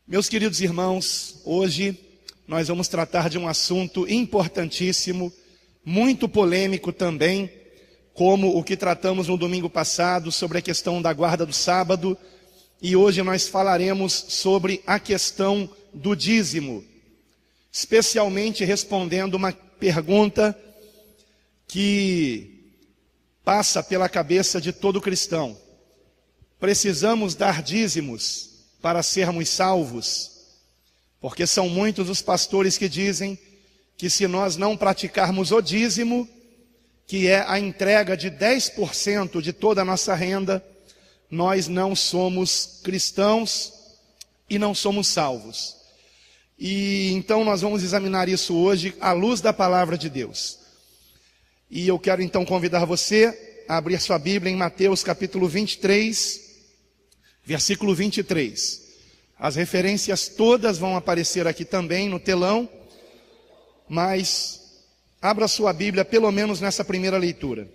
Meus queridos irmãos, hoje nós vamos tratar de um assunto importantíssimo, muito polêmico também, como o que tratamos no domingo passado sobre a questão da guarda do sábado, e hoje nós falaremos sobre a questão do dízimo, especialmente respondendo uma pergunta que passa pela cabeça de todo cristão. Precisamos dar dízimos para sermos salvos? Porque são muitos os pastores que dizem que se nós não praticarmos o dízimo, que é a entrega de 10% de toda a nossa renda, nós não somos cristãos e não somos salvos. E então nós vamos examinar isso hoje à luz da palavra de Deus. E eu quero então convidar você a abrir sua Bíblia em Mateus capítulo 23, versículo 23. As referências todas vão aparecer aqui também no telão, mas abra sua Bíblia pelo menos nessa primeira leitura.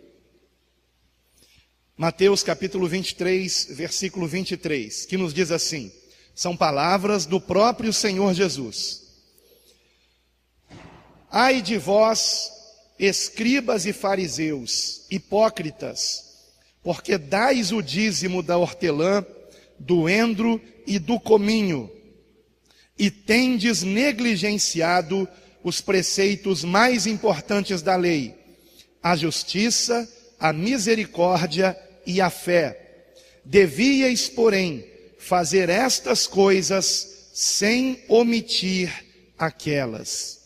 Mateus capítulo 23, versículo 23, que nos diz assim, são palavras do próprio Senhor Jesus. Ai de vós, escribas e fariseus, hipócritas, porque dais o dízimo da hortelã, do endro e do cominho, e tendes negligenciado os preceitos mais importantes da lei, a justiça, a misericórdia e a fé. Devíeis, porém, fazer estas coisas sem omitir aquelas.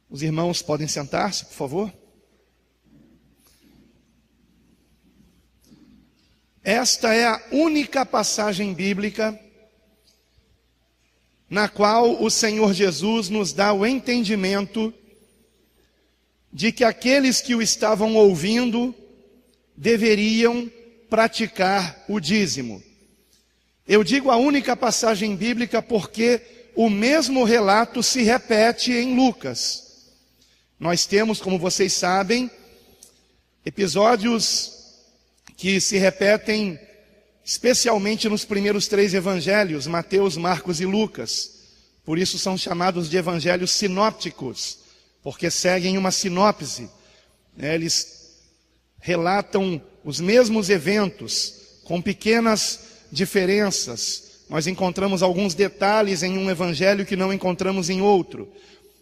Os irmãos podem sentar-se, por favor? Esta é a única passagem bíblica na qual o Senhor Jesus nos dá o entendimento de que aqueles que o estavam ouvindo deveriam praticar o dízimo. Eu digo a única passagem bíblica porque o mesmo relato se repete em Lucas. Nós temos, como vocês sabem, episódios que se repetem especialmente nos primeiros 3 evangelhos, Mateus, Marcos e Lucas. Por isso são chamados de evangelhos sinópticos, porque seguem uma sinopse. Eles relatam os mesmos eventos, com pequenas diferenças. Nós encontramos alguns detalhes em um evangelho que não encontramos em outro.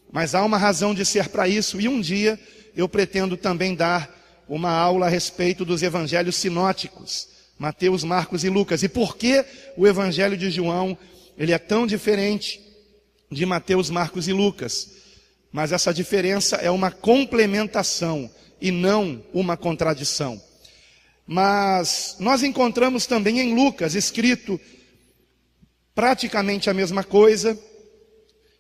Mas há uma razão de ser para isso, e um dia eu pretendo também dar uma aula a respeito dos evangelhos sinóticos, Mateus, Marcos e Lucas. E por que o evangelho de João, ele é tão diferente de Mateus, Marcos e Lucas? Mas essa diferença é uma complementação e não uma contradição. Mas nós encontramos também em Lucas escrito praticamente a mesma coisa.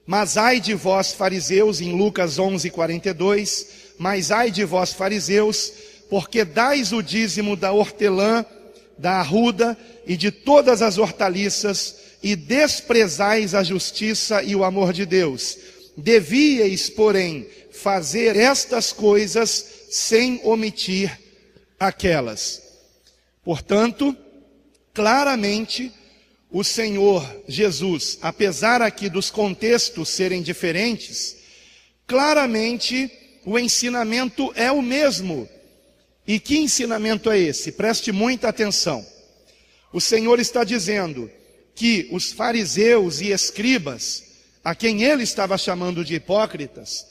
Mas ai de vós, fariseus, em Lucas 11:42, mas ai de vós, fariseus, porque dais o dízimo da hortelã, da arruda e de todas as hortaliças, e desprezais a justiça e o amor de Deus. Devíeis, porém, fazer estas coisas sem omitir aquelas. Portanto, claramente, o Senhor Jesus, apesar aqui dos contextos serem diferentes, claramente o ensinamento é o mesmo. E que ensinamento é esse? Preste muita atenção. O Senhor está dizendo que os fariseus e escribas, a quem ele estava chamando de hipócritas,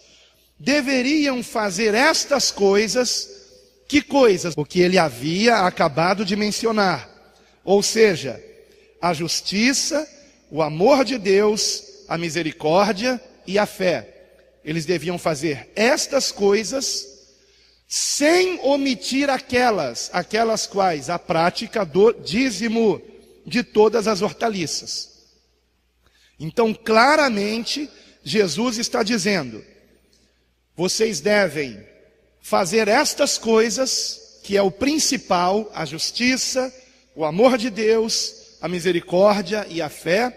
deveriam fazer estas coisas. Que coisas? O que ele havia acabado de mencionar. Ou seja, a justiça, o amor de Deus, a misericórdia e a fé. Eles deviam fazer estas coisas sem omitir aquelas quais? A prática do dízimo de todas as hortaliças. Então, claramente, Jesus está dizendo, vocês devem fazer estas coisas, que é o principal, a justiça, o amor de Deus, a misericórdia e a fé,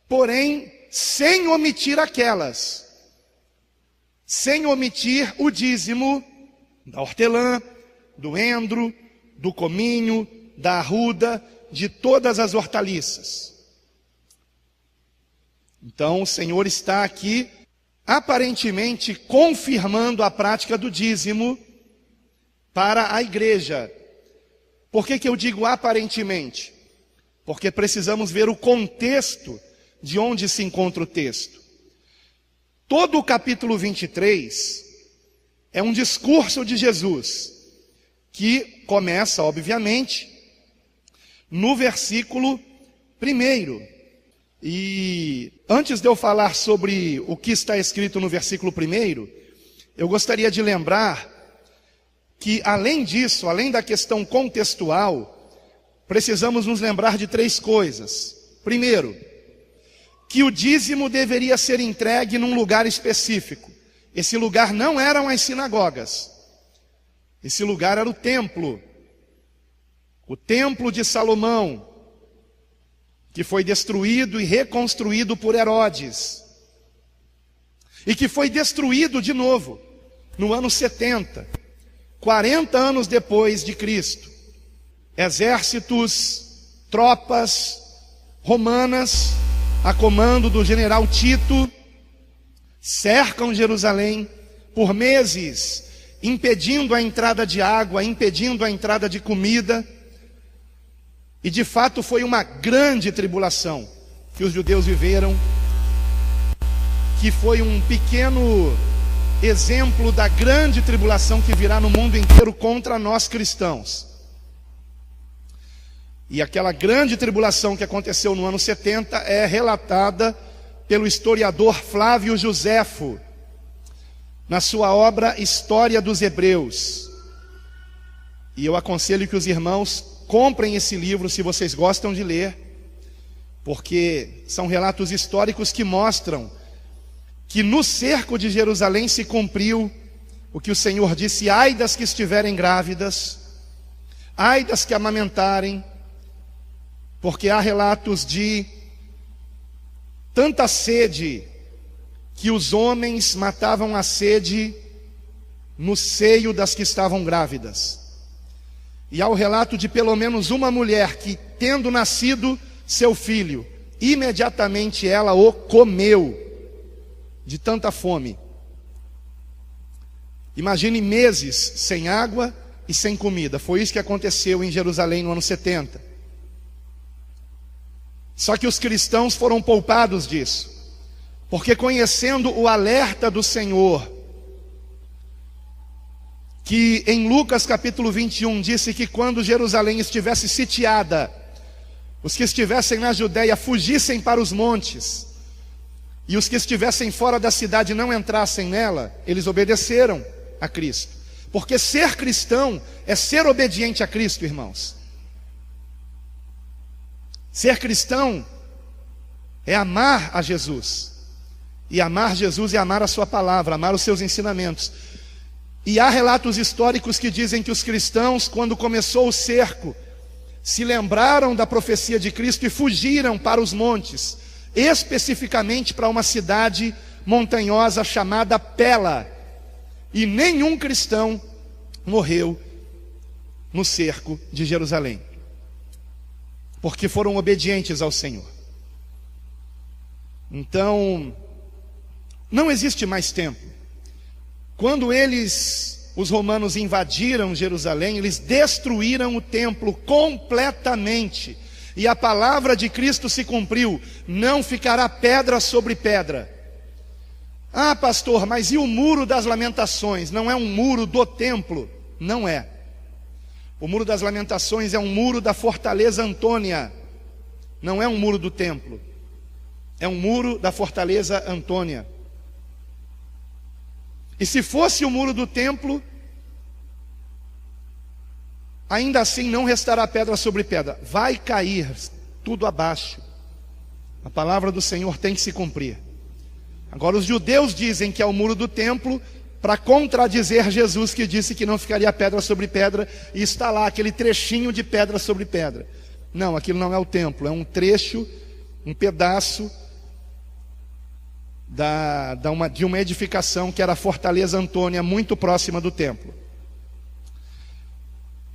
porém, sem omitir aquelas, sem omitir o dízimo da hortelã, do endro, do cominho, da arruda, de todas as hortaliças. Então o Senhor está aqui aparentemente confirmando a prática do dízimo para a igreja. Por que eu digo aparentemente? Porque precisamos ver o contexto de onde se encontra o texto. Todo o capítulo 23 é um discurso de Jesus, que começa, obviamente, no versículo 1. E antes de eu falar sobre o que está escrito no versículo 1, eu gostaria de lembrar que, além disso, além da questão contextual, precisamos nos lembrar de 3 coisas. Primeiro, que o dízimo deveria ser entregue num lugar específico. Esse lugar não eram as sinagogas. Esse lugar era o templo de Salomão, que foi destruído e reconstruído por Herodes, e que foi destruído de novo no ano 70, 40 anos depois de Cristo. Exércitos, tropas romanas, a comando do general Tito, cercam Jerusalém por meses, impedindo a entrada de água, impedindo a entrada de comida. E de fato foi uma grande tribulação que os judeus viveram, que foi um pequeno exemplo da grande tribulação que virá no mundo inteiro contra nós cristãos. E aquela grande tribulação que aconteceu no ano 70 é relatada pelo historiador Flávio Joséfo, na sua obra História dos Hebreus. E eu aconselho que os irmãos comprem esse livro se vocês gostam de ler, porque são relatos históricos que mostram que no cerco de Jerusalém se cumpriu o que o Senhor disse: ai das que estiverem grávidas, ai das que amamentarem, porque há relatos de tanta sede que os homens matavam a sede no seio das que estavam grávidas. E há o relato de pelo menos uma mulher que, tendo nascido seu filho, imediatamente ela o comeu, de tanta fome. Imagine meses sem água e sem comida. Foi isso que aconteceu em Jerusalém no ano 70. Só que os cristãos foram poupados disso, porque conhecendo o alerta do Senhor, que em Lucas capítulo 21 disse que quando Jerusalém estivesse sitiada, os que estivessem na Judéia fugissem para os montes, e os que estivessem fora da cidade não entrassem nela, eles obedeceram a Cristo. Porque ser cristão é ser obediente a Cristo, irmãos. Ser cristão é amar a Jesus. E amar Jesus é amar a sua palavra, amar os seus ensinamentos. E há relatos históricos que dizem que os cristãos, quando começou o cerco, se lembraram da profecia de Cristo e fugiram para os montes, especificamente para uma cidade montanhosa chamada Pela. E nenhum cristão morreu no cerco de Jerusalém, porque foram obedientes ao Senhor. Então, não existe mais tempo. Quando os romanos invadiram Jerusalém, eles destruíram o templo completamente. E a palavra de Cristo se cumpriu: não ficará pedra sobre pedra. Ah, pastor, mas e o muro das lamentações? Não é um muro do templo? Não é. O muro das lamentações é um muro da fortaleza Antônia. Não é um muro do templo. É um muro da fortaleza Antônia. E se fosse o muro do templo, ainda assim não restará pedra sobre pedra. Vai cair tudo abaixo. A palavra do Senhor tem que se cumprir. Agora os judeus dizem que é o muro do templo para contradizer Jesus, que disse que não ficaria pedra sobre pedra, e está lá aquele trechinho de pedra sobre pedra. Não, aquilo não é o templo, é um trecho, um pedaço de uma edificação que era a fortaleza Antônia, muito próxima do templo.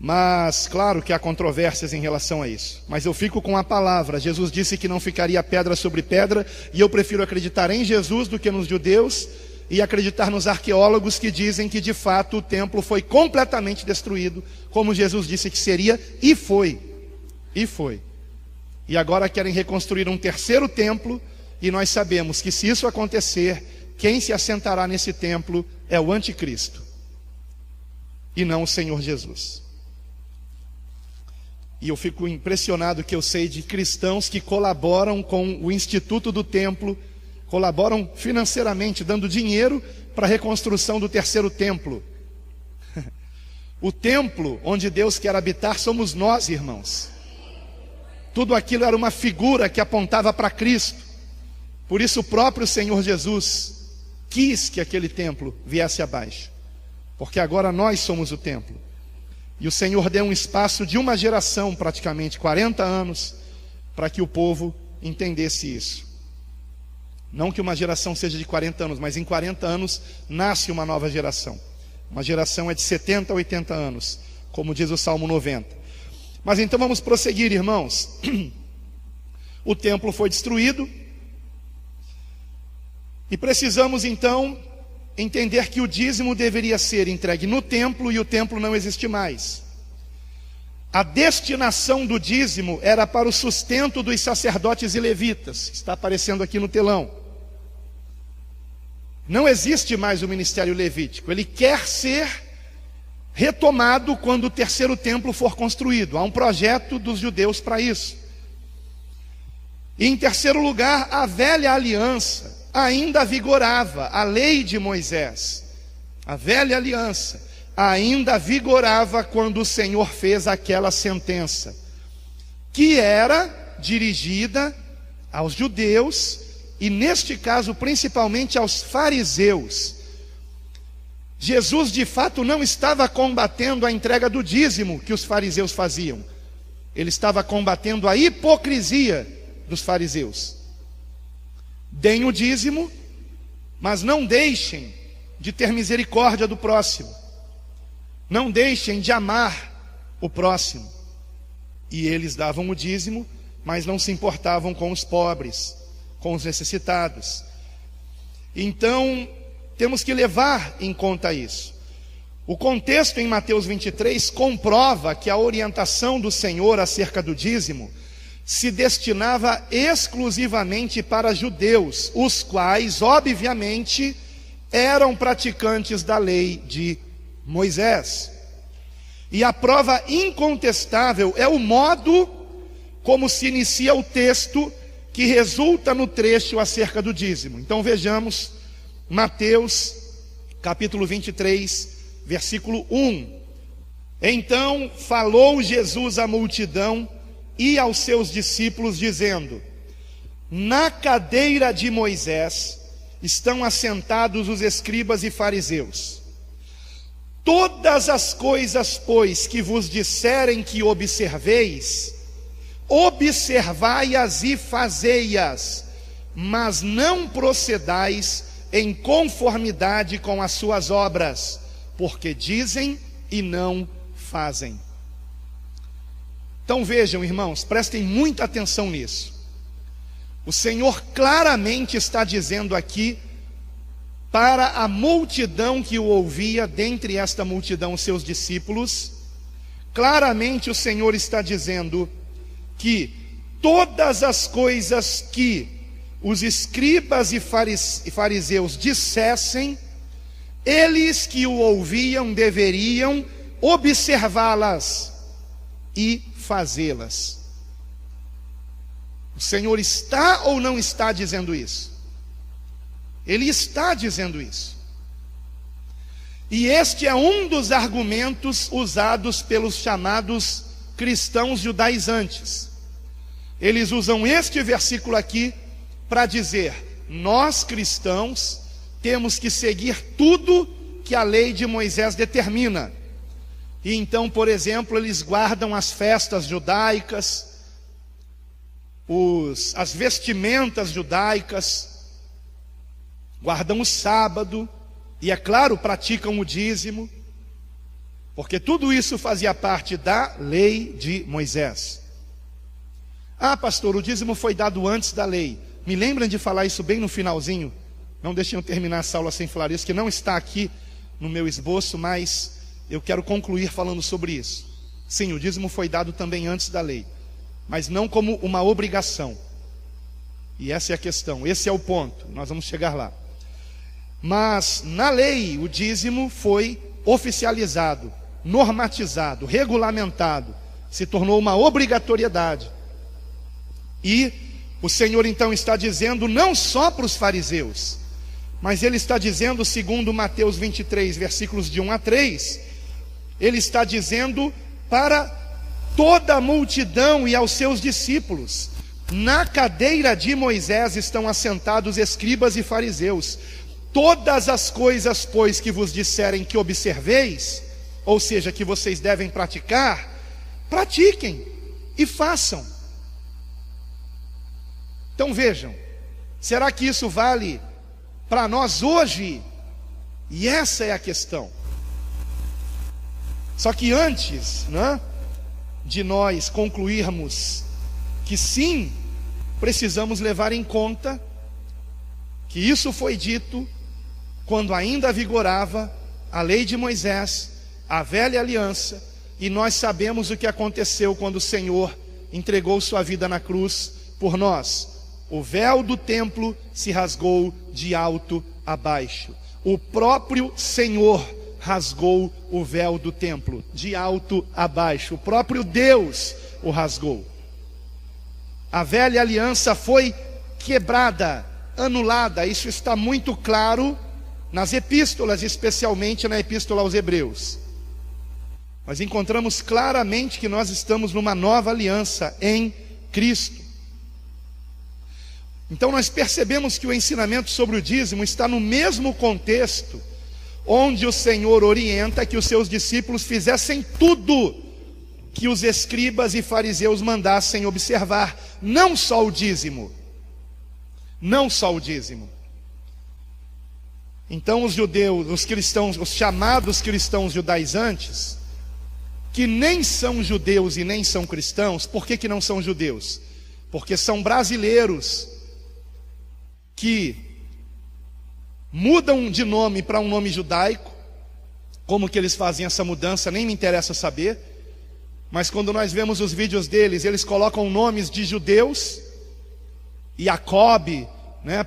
Mas, claro que há controvérsias em relação a isso. Mas eu fico com a palavra. Jesus disse que não ficaria pedra sobre pedra, e eu prefiro acreditar em Jesus do que nos judeus, e acreditar nos arqueólogos que dizem que de fato o templo foi completamente destruído, como Jesus disse que seria, e foi. E foi. E agora querem reconstruir um terceiro templo, e nós sabemos que se isso acontecer, quem se assentará nesse templo é o anticristo, e não o Senhor Jesus. E eu fico impressionado que eu sei de cristãos que colaboram com o Instituto do Templo, colaboram financeiramente, dando dinheiro para a reconstrução do terceiro templo. O templo onde Deus quer habitar somos nós, irmãos. Tudo aquilo era uma figura que apontava para Cristo. Por isso o próprio Senhor Jesus quis que aquele templo viesse abaixo, porque agora nós somos o templo. E o Senhor deu um espaço de uma geração, praticamente 40 anos, para que o povo entendesse isso. Não que uma geração seja de 40 anos, mas em 40 anos nasce uma nova geração. Uma geração é de 70 a 80 anos, como diz o Salmo 90. Mas então vamos prosseguir, irmãos. O templo foi destruído, e precisamos então entender que o dízimo deveria ser entregue no templo, e o templo não existe mais. A destinação do dízimo era para o sustento dos sacerdotes e levitas. Está aparecendo aqui no telão. Não existe mais o ministério levítico. Ele quer ser retomado quando o terceiro templo for construído. Há um projeto dos judeus para isso. E em terceiro lugar, a velha aliança ainda vigorava, a lei de Moisés, a velha aliança, ainda vigorava quando o Senhor fez aquela sentença, que era dirigida aos judeus, e neste caso principalmente aos fariseus. Jesus de fato não estava combatendo a entrega do dízimo que os fariseus faziam, ele estava combatendo a hipocrisia dos fariseus. Deem o dízimo, mas não deixem de ter misericórdia do próximo. Não deixem de amar o próximo. E eles davam o dízimo, mas não se importavam com os pobres, com os necessitados. Então, temos que levar em conta isso. O contexto em Mateus 23 comprova que a orientação do Senhor acerca do dízimo se destinava exclusivamente para judeus, os quais, obviamente, eram praticantes da lei de Moisés. E a prova incontestável é o modo como se inicia o texto que resulta no trecho acerca do dízimo. Então vejamos Mateus capítulo 23, versículo 1. Então falou Jesus à multidão e aos seus discípulos, dizendo: na cadeira de Moisés estão assentados os escribas e fariseus. Todas as coisas, pois, que vos disserem que observeis, observai-as e fazei-as, mas não procedais em conformidade com as suas obras, porque dizem e não fazem. Então vejam, irmãos, prestem muita atenção nisso. O Senhor claramente está dizendo aqui para a multidão que o ouvia, dentre esta multidão os seus discípulos, claramente o Senhor está dizendo que todas as coisas que os escribas e fariseus dissessem, eles que o ouviam deveriam observá-las e fazê-las. O Senhor está ou não está dizendo isso? Ele está dizendo isso. E este é um dos argumentos usados pelos chamados cristãos judaizantes. Eles usam este versículo aqui para dizer: nós cristãos temos que seguir tudo que a lei de Moisés determina. E então, por exemplo, eles guardam as festas judaicas, as vestimentas judaicas, guardam o sábado, e é claro, praticam o dízimo. porque tudo isso fazia parte da lei de Moisés. Ah, pastor, o dízimo foi dado antes da lei. Me lembram de falar isso bem no finalzinho? Não deixem eu terminar essa aula sem falar isso, que não está aqui no meu esboço, mas eu quero concluir falando sobre isso. Sim, o dízimo foi dado também antes da lei, mas não como uma obrigação. E essa é a questão, esse é o ponto, nós vamos chegar lá. Mas na lei o dízimo foi oficializado, normatizado, regulamentado, se tornou uma obrigatoriedade. E o Senhor então está dizendo não só para os fariseus, mas Ele está dizendo, segundo Mateus 23, versículos de 1 a 3, Ele está dizendo para toda a multidão e aos seus discípulos: na cadeira de Moisés estão assentados escribas e fariseus. Todas as coisas, pois, que vos disserem que observeis, ou seja, que vocês devem praticar, pratiquem e façam. Então vejam, será que isso vale para nós hoje? E essa é a questão. Só que antes, de nós concluirmos que sim, precisamos levar em conta que isso foi dito quando ainda vigorava a lei de Moisés, a velha aliança, e nós sabemos o que aconteceu quando o Senhor entregou sua vida na cruz por nós. O véu do templo se rasgou de alto a baixo. O próprio Senhor rasgou o véu do templo de alto a baixo. O próprio Deus o rasgou. A velha aliança foi quebrada, anulada. Isso está muito claro nas epístolas, especialmente na epístola aos Hebreus. Nós encontramos claramente que nós estamos numa nova aliança em Cristo. Então nós percebemos que o ensinamento sobre o dízimo está no mesmo contexto onde o Senhor orienta que os seus discípulos fizessem tudo que os escribas e fariseus mandassem observar, não só o dízimo. Não só o dízimo. Então os judeus, os cristãos, os chamados cristãos judaizantes, que nem são judeus e nem são cristãos, por que não são judeus? Porque são brasileiros que mudam de nome para um nome judaico. Como que eles fazem essa mudança, nem me interessa saber. Mas quando nós vemos os vídeos deles, eles colocam nomes de judeus, Jacob,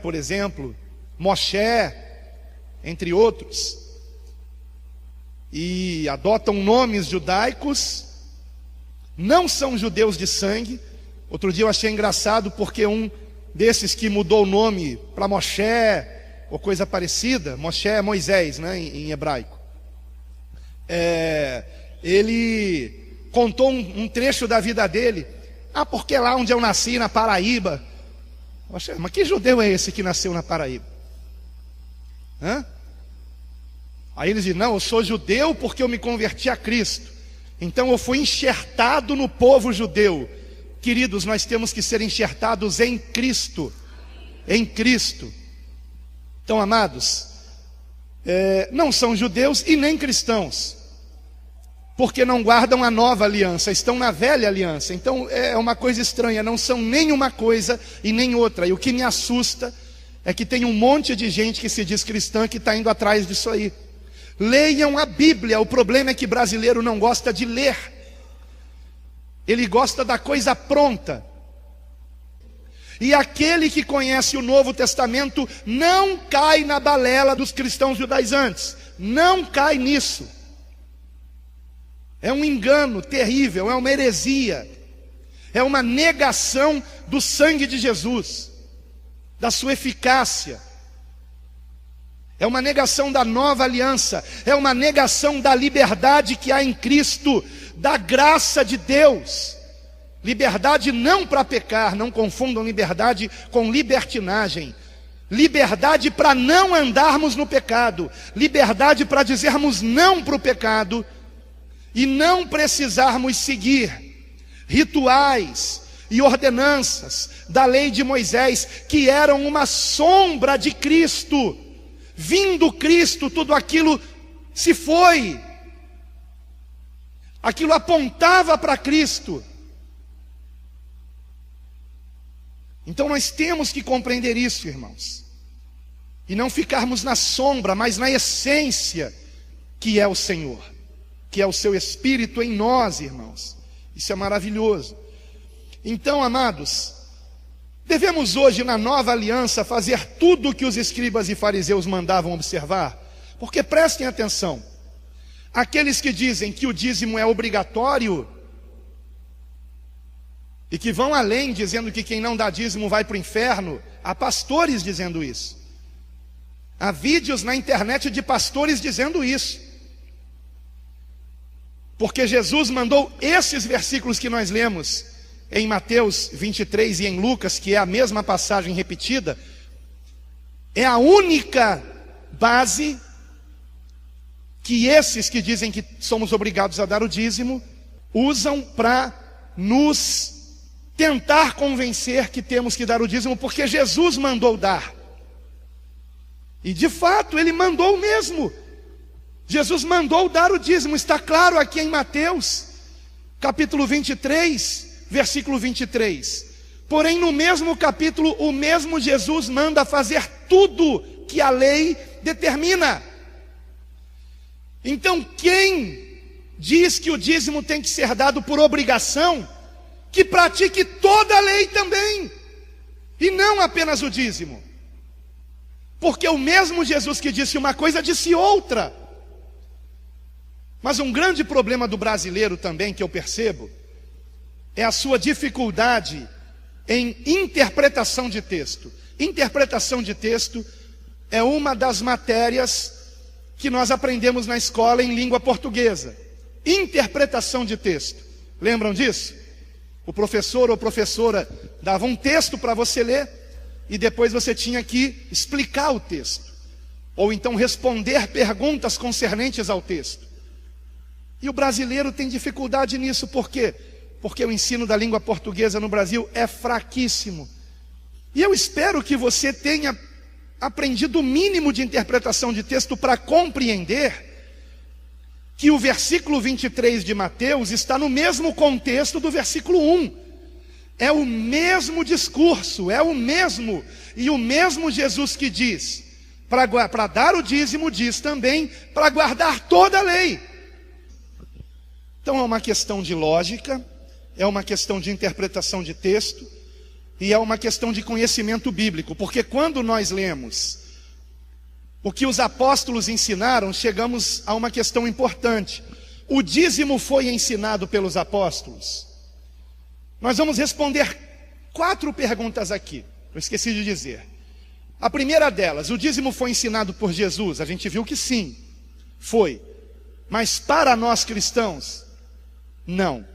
por exemplo, Moshe, entre outros, e adotam nomes judaicos, não são judeus de sangue. Outro dia eu achei engraçado porque um desses que mudou o nome para Moshe, ou coisa parecida, Moshe é Moisés, em hebraico, ele contou um trecho da vida dele. Porque lá onde eu nasci, na Paraíba. Mas que judeu é esse que nasceu na Paraíba? Aí eles dizem: não, eu sou judeu porque eu me converti a Cristo, então eu fui enxertado no povo judeu. Queridos, nós temos que ser enxertados em Cristo. Em Cristo. Então, amados, não são judeus e nem cristãos, porque não guardam a nova aliança, estão na velha aliança. Então é uma coisa estranha, não são nem uma coisa e nem outra. E o que me assusta é que tem um monte de gente que se diz cristã que está indo atrás disso aí. Leiam a Bíblia. O problema é que brasileiro não gosta de ler, ele gosta da coisa pronta. E aquele que conhece o Novo Testamento não cai na balela dos cristãos judaizantes, não cai nisso. É um engano terrível, é uma heresia, é uma negação do sangue de Jesus, da sua eficácia, é uma negação da nova aliança, é uma negação da liberdade que há em Cristo, da graça de Deus. Liberdade não para pecar, não confundam liberdade com libertinagem. Liberdade para não andarmos no pecado, liberdade para dizermos não para o pecado e não precisarmos seguir rituais e ordenanças da lei de Moisés, que eram uma sombra de Cristo. Vindo Cristo, tudo aquilo se foi. Aquilo apontava para Cristo. Então nós temos que compreender isso, irmãos. E não ficarmos na sombra, mas na essência que é o Senhor, que é o seu Espírito em nós, irmãos. Isso é maravilhoso. Então, amados, devemos hoje na nova aliança fazer tudo o que os escribas e fariseus mandavam observar? Porque prestem atenção, aqueles que dizem que o dízimo é obrigatório e que vão além dizendo que quem não dá dízimo vai para o inferno, há pastores dizendo isso. Há vídeos na internet de pastores dizendo isso. Porque Jesus mandou esses versículos que nós lemos em Mateus 23 e em Lucas, que é a mesma passagem repetida, é a única base que esses que dizem que somos obrigados a dar o dízimo usam para nos tentar convencer que temos que dar o dízimo, porque Jesus mandou dar. E de fato ele mandou mesmo. Jesus mandou dar o dízimo, está claro aqui em Mateus, capítulo 23, versículo 23. Porém, no mesmo capítulo, o mesmo Jesus manda fazer tudo que a lei determina. Então, quem diz que o dízimo tem que ser dado por obrigação, que pratique toda a lei também, e não apenas o dízimo. Porque o mesmo Jesus que disse uma coisa, disse outra. Mas um grande problema do brasileiro também, que eu percebo, é a sua dificuldade em interpretação de texto. Interpretação de texto é uma das matérias que nós aprendemos na escola em língua portuguesa. Interpretação de texto. Lembram disso? O professor ou professora dava um texto para você ler e depois você tinha que explicar o texto. Ou então responder perguntas concernentes ao texto. E o brasileiro tem dificuldade nisso, por quê? Porque o ensino da língua portuguesa no Brasil é fraquíssimo. E eu espero que você tenha aprendido o mínimo de interpretação de texto para compreender que o versículo 23 de Mateus está no mesmo contexto do versículo 1. É o mesmo discurso, é o mesmo, e o mesmo Jesus que diz, para dar o dízimo, diz também, para guardar toda a lei. Então é uma questão de lógica, é uma questão de interpretação de texto, e é uma questão de conhecimento bíblico, porque quando nós lemos o que os apóstolos ensinaram, chegamos a uma questão importante. O dízimo foi ensinado pelos apóstolos? Nós vamos responder 4 perguntas aqui, eu esqueci de dizer. A primeira delas, o dízimo foi ensinado por Jesus? A gente viu que sim, foi. Mas para nós cristãos, não.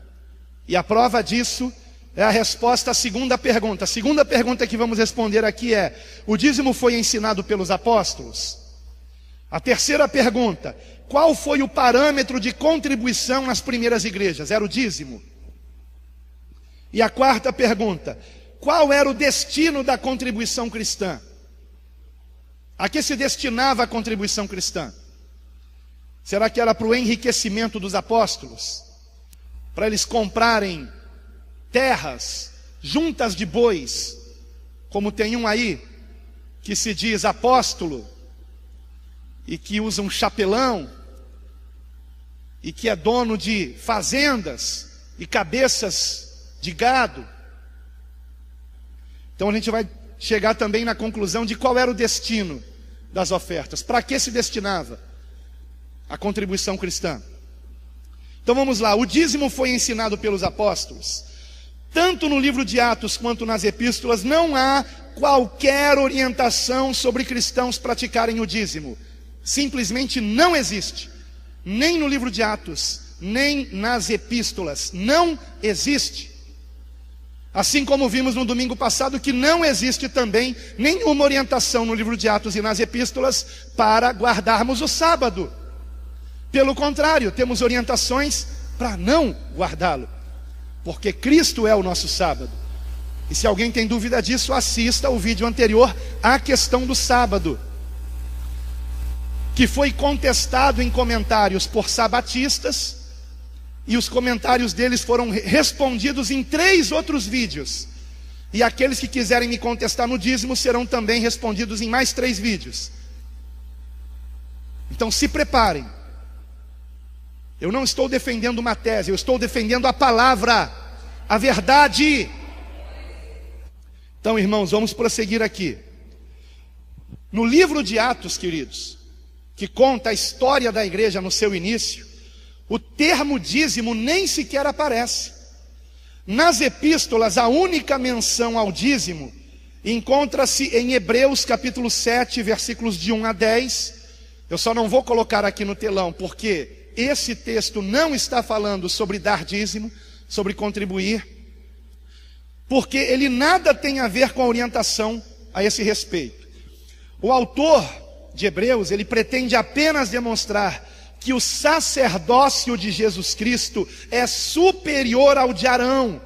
E a prova disso é a resposta à segunda pergunta. A segunda pergunta que vamos responder aqui é: o dízimo foi ensinado pelos apóstolos? A terceira pergunta: qual foi o parâmetro de contribuição nas primeiras igrejas? Era o dízimo? E a quarta pergunta: qual era o destino da contribuição cristã? A que se destinava a contribuição cristã? Será que era para o enriquecimento dos apóstolos? Para eles comprarem terras, juntas de bois, como tem um aí, que se diz apóstolo, e que usa um chapelão, e que é dono de fazendas e cabeças de gado. Então a gente vai chegar também na conclusão de qual era o destino das ofertas. Para que se destinava a contribuição cristã? Então vamos lá, o dízimo foi ensinado pelos apóstolos. Tanto no livro de Atos quanto nas epístolas não há qualquer orientação sobre cristãos praticarem o dízimo. Simplesmente não existe. Nem no livro de Atos, nem nas epístolas. Não existe. Assim como vimos no domingo passado que não existe também nenhuma orientação no livro de Atos e nas epístolas para guardarmos o sábado. Pelo contrário, temos orientações para não guardá-lo, porque Cristo é o nosso sábado. E se alguém tem dúvida disso, assista o vídeo anterior à questão do sábado, que foi contestado em comentários por sabatistas e os comentários deles foram respondidos em 3 outros vídeos. E aqueles que quiserem me contestar no dízimo serão também respondidos em mais 3 vídeos. Então se preparem. Eu não estou defendendo uma tese, eu estou defendendo a palavra, a verdade. Então, irmãos, vamos prosseguir aqui. No livro de Atos, queridos, que conta a história da igreja no seu início, o termo dízimo nem sequer aparece. Nas epístolas, a única menção ao dízimo encontra-se em Hebreus capítulo 7, versículos de 1 a 10. Eu só não vou colocar aqui no telão, porque esse texto não está falando sobre dar dízimo, sobre contribuir, porque ele nada tem a ver com a orientação a esse respeito. O autor de Hebreus, ele pretende apenas demonstrar que o sacerdócio de Jesus Cristo é superior ao de Arão,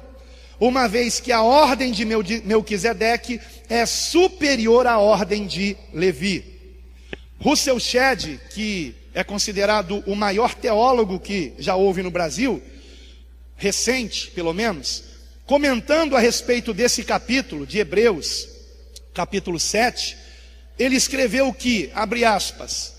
uma vez que a ordem de Melquisedeque é superior à ordem de Levi. Russell Shedd, que é considerado o maior teólogo que já houve no Brasil, recente pelo menos, comentando a respeito desse capítulo de Hebreus, capítulo 7, ele escreveu que, abre aspas,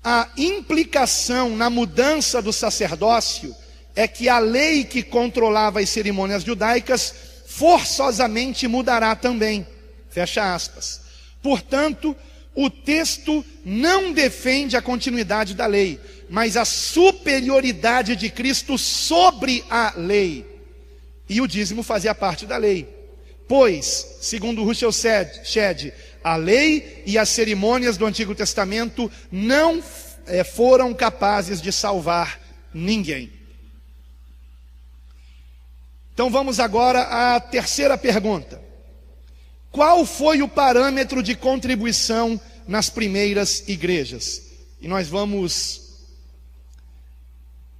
a implicação na mudança do sacerdócio é que a lei que controlava as cerimônias judaicas forçosamente mudará também, fecha aspas. Portanto, o texto não defende a continuidade da lei, mas a superioridade de Cristo sobre a lei. E o dízimo fazia parte da lei. Pois, segundo Russell Shedd, a lei e as cerimônias do Antigo Testamento não foram capazes de salvar ninguém. Então vamos agora à terceira pergunta. Qual foi o parâmetro de contribuição nas primeiras igrejas? E nós vamos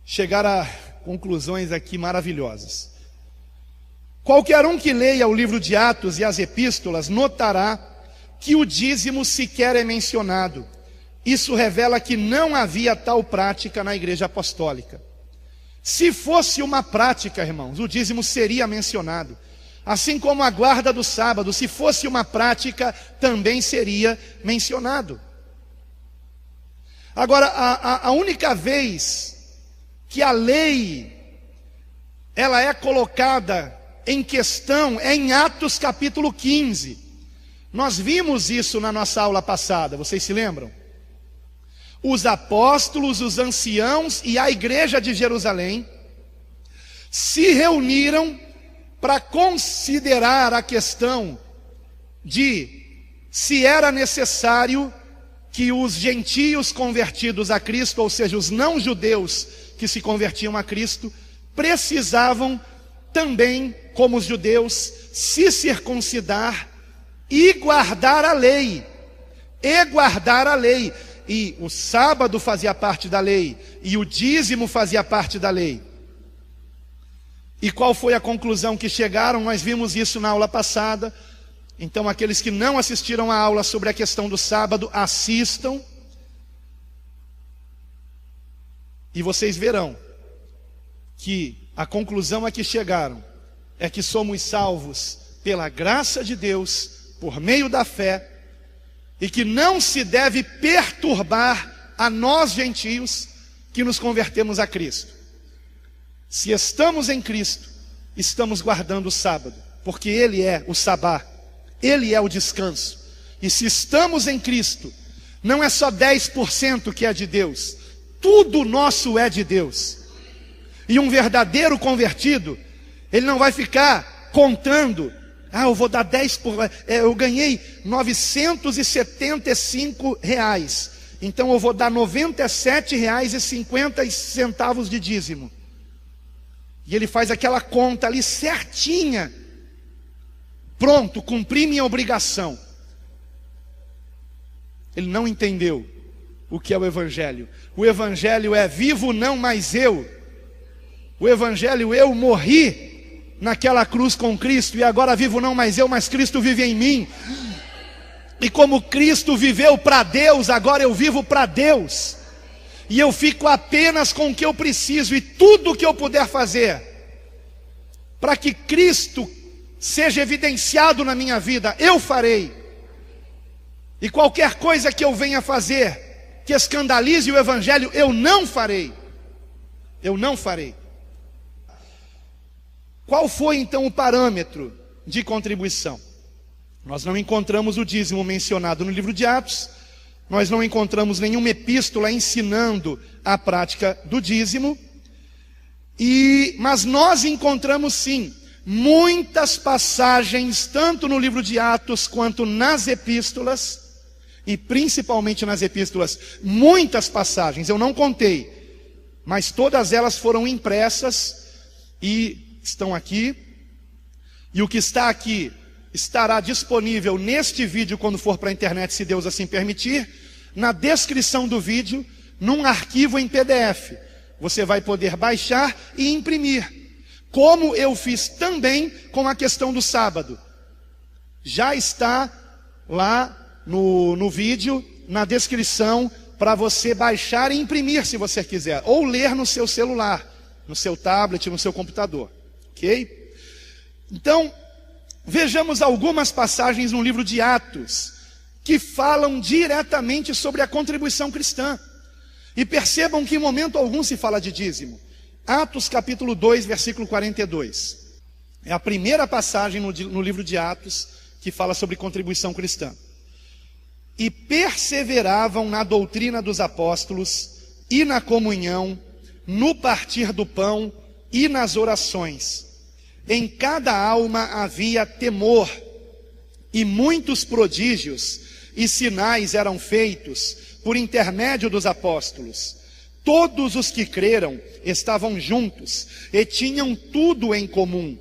chegar a conclusões aqui maravilhosas. Qualquer um que leia o livro de Atos e as epístolas notará que o dízimo sequer é mencionado. Isso revela que não havia tal prática na igreja apostólica. Se fosse uma prática, irmãos, o dízimo seria mencionado. Assim como a guarda do sábado, se fosse uma prática, também seria mencionado. Agora, a única vez que a lei ela é colocada em questão é em Atos capítulo 15. Nós vimos isso na nossa aula passada, vocês se lembram? Os apóstolos, os anciãos e a igreja de Jerusalém se reuniram para considerar a questão de se era necessário que os gentios convertidos a Cristo, ou seja, os não-judeus que se convertiam a Cristo, precisavam também, como os judeus, se circuncidar e guardar a lei. E guardar a lei. E o sábado fazia parte da lei, e o dízimo fazia parte da lei. E qual foi a conclusão que chegaram? Nós vimos isso na aula passada. Então aqueles que não assistiram à aula sobre a questão do sábado, assistam. E vocês verão que a conclusão a que chegaram é que somos salvos pela graça de Deus, por meio da fé, e que não se deve perturbar a nós gentios que nos convertemos a Cristo. Se estamos em Cristo, estamos guardando o sábado, porque Ele é o sabá, Ele é o descanso. E se estamos em Cristo, não é só 10% que é de Deus, tudo nosso é de Deus. E um verdadeiro convertido, ele não vai ficar contando, eu vou dar 10%, eu ganhei R$975, então eu vou dar R$97,50 de dízimo. E ele faz aquela conta ali certinha. Pronto, cumpri minha obrigação. Ele não entendeu o que é o Evangelho. O Evangelho é vivo não mais eu. O Evangelho, eu morri naquela cruz com Cristo, e agora vivo não mais eu, mas Cristo vive em mim. E como Cristo viveu para Deus, agora eu vivo para Deus. e eu fico apenas com o que eu preciso, e tudo o que eu puder fazer para que Cristo seja evidenciado na minha vida, eu farei. E qualquer coisa que eu venha fazer que escandalize o Evangelho, eu não farei. Eu não farei. Qual foi então o parâmetro de contribuição? Nós não encontramos o dízimo mencionado no livro de Atos, nós não encontramos nenhuma epístola ensinando a prática do dízimo, mas nós encontramos sim muitas passagens, tanto no livro de Atos quanto nas epístolas, e principalmente nas epístolas, muitas passagens, eu não contei, mas todas elas foram impressas e estão aqui, e o que está aqui estará disponível neste vídeo quando for para a internet, se Deus assim permitir, na descrição do vídeo, num arquivo em PDF. Você vai poder baixar e imprimir, como eu fiz também com a questão do sábado. Já está lá no vídeo, na descrição, para você baixar e imprimir se você quiser, ou ler no seu celular, no seu tablet, no seu computador, ok? Então, vejamos algumas passagens no livro de Atos, que falam diretamente sobre a contribuição cristã. E percebam que em momento algum se fala de dízimo. Atos capítulo 2, versículo 42. É a primeira passagem no livro de Atos que fala sobre contribuição cristã. E perseveravam na doutrina dos apóstolos, e na comunhão, no partir do pão e nas orações. Em cada alma havia temor, e muitos prodígios e sinais eram feitos por intermédio dos apóstolos. Todos os que creram estavam juntos e tinham tudo em comum.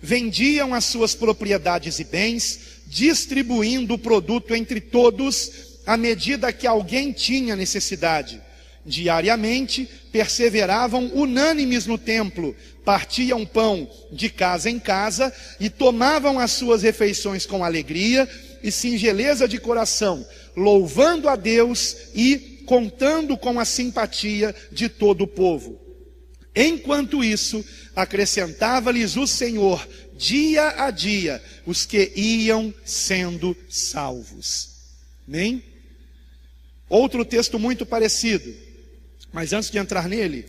Vendiam as suas propriedades e bens, distribuindo o produto entre todos, à medida que alguém tinha necessidade. Diariamente perseveravam unânimes no templo, partiam pão de casa em casa e tomavam as suas refeições com alegria e singeleza de coração, louvando a Deus e contando com a simpatia de todo o povo. Enquanto isso, acrescentava-lhes o Senhor, dia a dia, os que iam sendo salvos. Amém? Outro texto muito parecido, mas antes de entrar nele,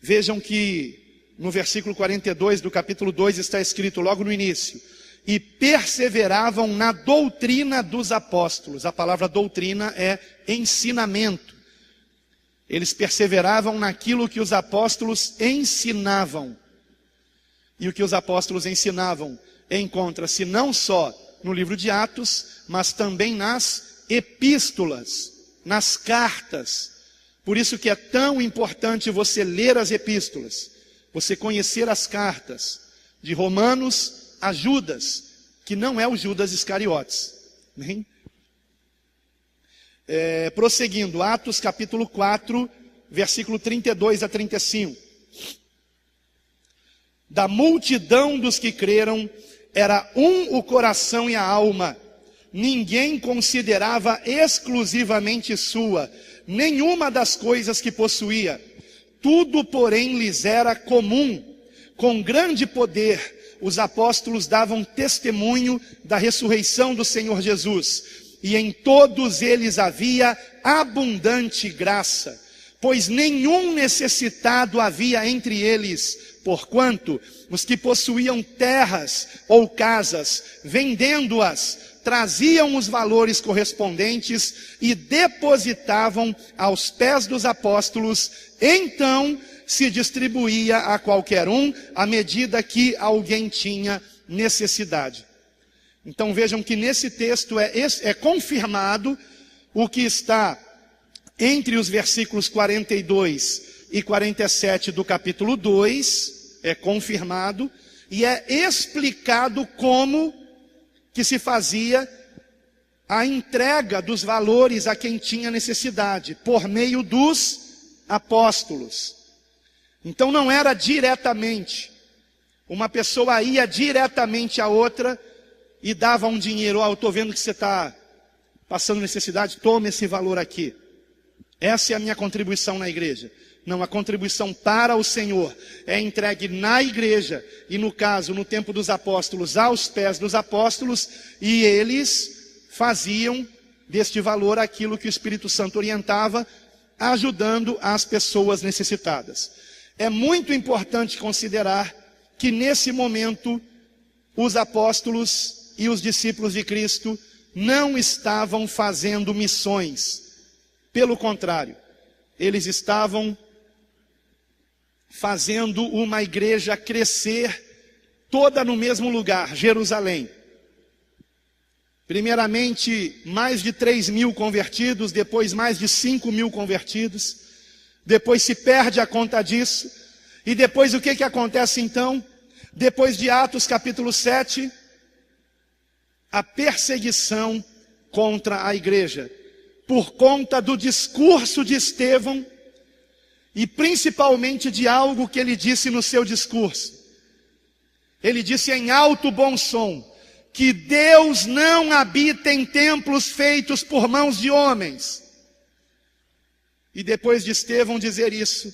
vejam que no versículo 42 do capítulo 2 está escrito logo no início: e perseveravam na doutrina dos apóstolos. A palavra doutrina é ensinamento. Eles perseveravam naquilo que os apóstolos ensinavam. E o que os apóstolos ensinavam encontra-se não só no livro de Atos, mas também nas epístolas, nas cartas. Por isso que é tão importante você ler as epístolas, você conhecer as cartas, de Romanos a Judas, que não é o Judas Iscariotes. Prosseguindo, Atos capítulo 4, versículo 32 a 35. Da multidão dos que creram, era um o coração e a alma. Ninguém considerava exclusivamente sua nenhuma das coisas que possuía. Tudo, porém, lhes era comum. Com grande poder, os apóstolos davam testemunho da ressurreição do Senhor Jesus. E em todos eles havia abundante graça, pois nenhum necessitado havia entre eles, porquanto os que possuíam terras ou casas, vendendo-as, traziam os valores correspondentes e depositavam aos pés dos apóstolos. Então se distribuía a qualquer um à medida que alguém tinha necessidade. Então vejam que nesse texto é confirmado o que está entre os versículos 42 e 47 do capítulo 2, é confirmado, e é explicado como que se fazia a entrega dos valores a quem tinha necessidade, por meio dos apóstolos. Então não era diretamente, uma pessoa ia diretamente a outra e dava um dinheiro. Eu estou vendo que você está passando necessidade, toma esse valor aqui. Essa é a minha contribuição na igreja. Não, a contribuição para o Senhor é entregue na igreja, e no caso, no tempo dos apóstolos, aos pés dos apóstolos, e eles faziam deste valor aquilo que o Espírito Santo orientava, ajudando as pessoas necessitadas. É muito importante considerar que nesse momento, os apóstolos e os discípulos de Cristo não estavam fazendo missões. Pelo contrário, eles estavam fazendo uma igreja crescer toda no mesmo lugar, Jerusalém. Primeiramente, mais de 3.000 convertidos, depois mais de 5.000 convertidos. Depois se perde a conta disso. E depois o que acontece então? Depois de Atos capítulo 7, a perseguição contra a igreja, por conta do discurso de Estevão, e principalmente de algo que ele disse no seu discurso. Ele disse em alto bom som, que Deus não habita em templos feitos por mãos de homens. E depois de Estevão dizer isso,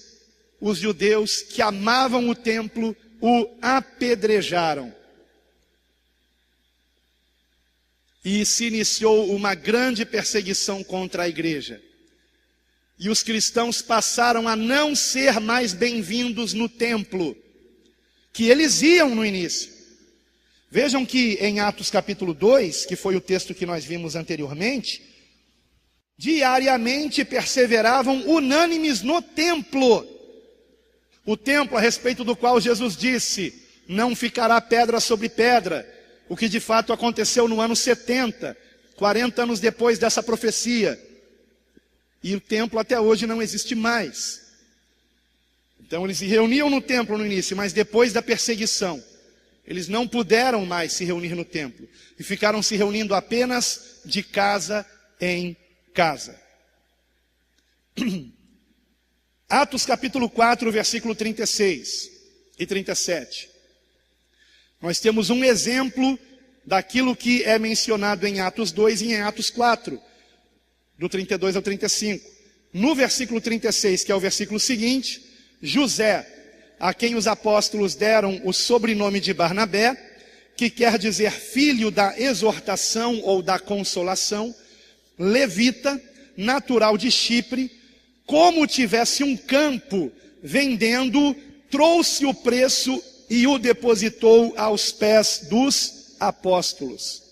os judeus que amavam o templo o apedrejaram. E se iniciou uma grande perseguição contra a igreja. E os cristãos passaram a não ser mais bem-vindos no templo, que eles iam no início. Vejam que em Atos capítulo 2, que foi o texto que nós vimos anteriormente, diariamente perseveravam unânimes no templo. O templo a respeito do qual Jesus disse, não ficará pedra sobre pedra, o que de fato aconteceu no ano 70, 40 anos depois dessa profecia. E o templo até hoje não existe mais. Então eles se reuniam no templo no início, mas depois da perseguição, eles não puderam mais se reunir no templo. E ficaram se reunindo apenas de casa em casa. Atos capítulo 4, versículo 36 e 37. Nós temos um exemplo daquilo que é mencionado em Atos 2 e em Atos 4. Do 32 ao 35. No versículo 36, que é o versículo seguinte, José, a quem os apóstolos deram o sobrenome de Barnabé, que quer dizer filho da exortação ou da consolação, levita, natural de Chipre, como tivesse um campo vendendo, trouxe o preço e o depositou aos pés dos apóstolos.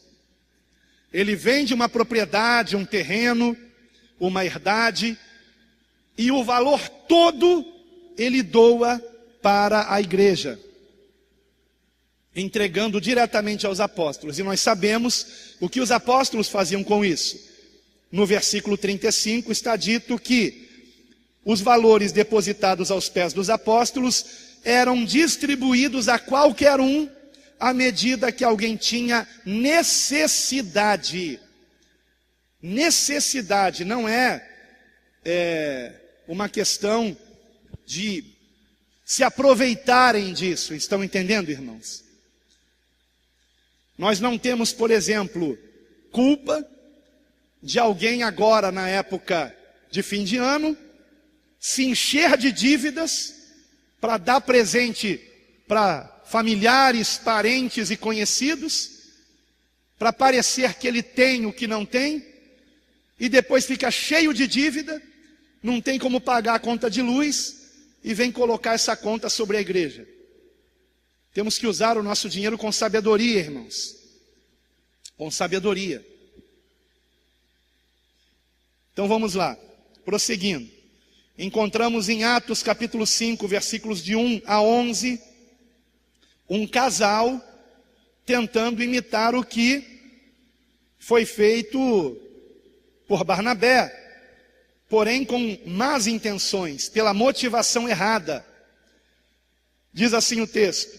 Ele vende uma propriedade, um terreno, uma herdade, e o valor todo ele doa para a igreja, entregando diretamente aos apóstolos. E nós sabemos o que os apóstolos faziam com isso. No versículo 35 está dito que os valores depositados aos pés dos apóstolos eram distribuídos a qualquer um, à medida que alguém tinha necessidade. Necessidade não é uma questão de se aproveitarem disso. Estão entendendo, irmãos? Nós não temos, por exemplo, culpa de alguém agora, na época de fim de ano, se encher de dívidas para dar presente para familiares, parentes e conhecidos, para parecer que ele tem o que não tem, e depois fica cheio de dívida, não tem como pagar a conta de luz, e vem colocar essa conta sobre a igreja. Temos que usar o nosso dinheiro com sabedoria, irmãos. Com sabedoria. Então vamos lá, prosseguindo. Encontramos em Atos capítulo 5, versículos de 1 a 11, um casal tentando imitar o que foi feito por Barnabé, porém com más intenções, pela motivação errada. Diz assim o texto: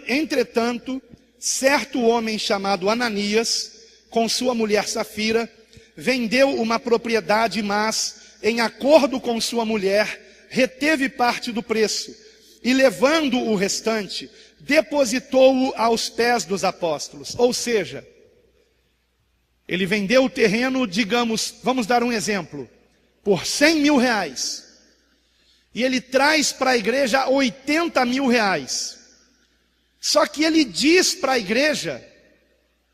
entretanto, certo homem chamado Ananias, com sua mulher Safira, vendeu uma propriedade, mas, em acordo com sua mulher, reteve parte do preço, e levando o restante, depositou-o aos pés dos apóstolos. Ou seja, ele vendeu o terreno, digamos, vamos dar um exemplo, por 100 mil reais. E ele traz para a igreja 80 mil reais. Só que ele diz para a igreja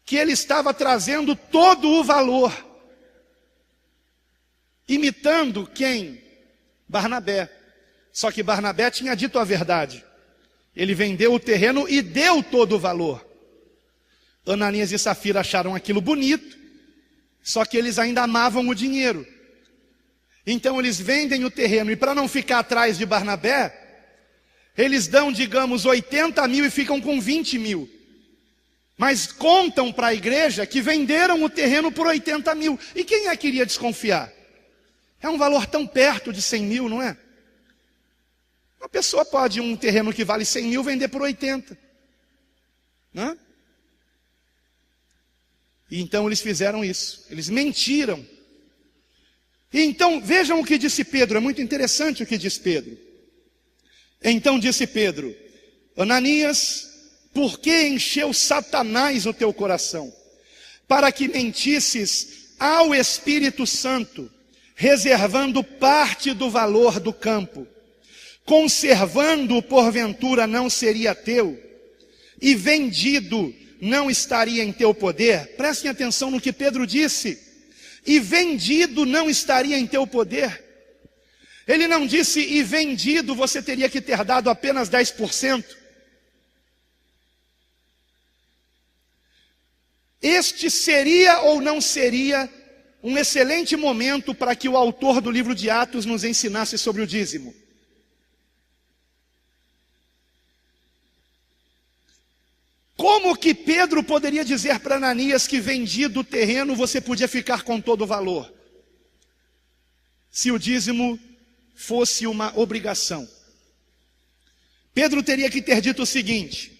que ele estava trazendo todo o valor. Imitando quem? Barnabé. Só que Barnabé tinha dito a verdade. Ele vendeu o terreno e deu todo o valor. Ananias e Safira acharam aquilo bonito, só que eles ainda amavam o dinheiro. Então eles vendem o terreno e para não ficar atrás de Barnabé, eles dão, digamos, 80 mil e ficam com 20 mil. Mas contam para a igreja que venderam o terreno por 80 mil. E quem é que iria desconfiar? É um valor tão perto de 100 mil, não é? Uma pessoa pode um terreno que vale 100 mil vender por 80. Não é? E então eles fizeram isso. Eles mentiram. E então vejam o que disse Pedro. É muito interessante o que diz Pedro. Então disse Pedro: Ananias, por que encheu Satanás o teu coração? Para que mentisses ao Espírito Santo, reservando parte do valor do campo, conservando-o porventura não seria teu, e vendido não estaria em teu poder. Prestem atenção no que Pedro disse. E vendido não estaria em teu poder. Ele não disse, e vendido você teria que ter dado apenas 10%. Este seria ou não seria um excelente momento para que o autor do livro de Atos nos ensinasse sobre o dízimo. Como que Pedro poderia dizer para Ananias que vendido o terreno você podia ficar com todo o valor? Se o dízimo fosse uma obrigação. Pedro teria que ter dito o seguinte: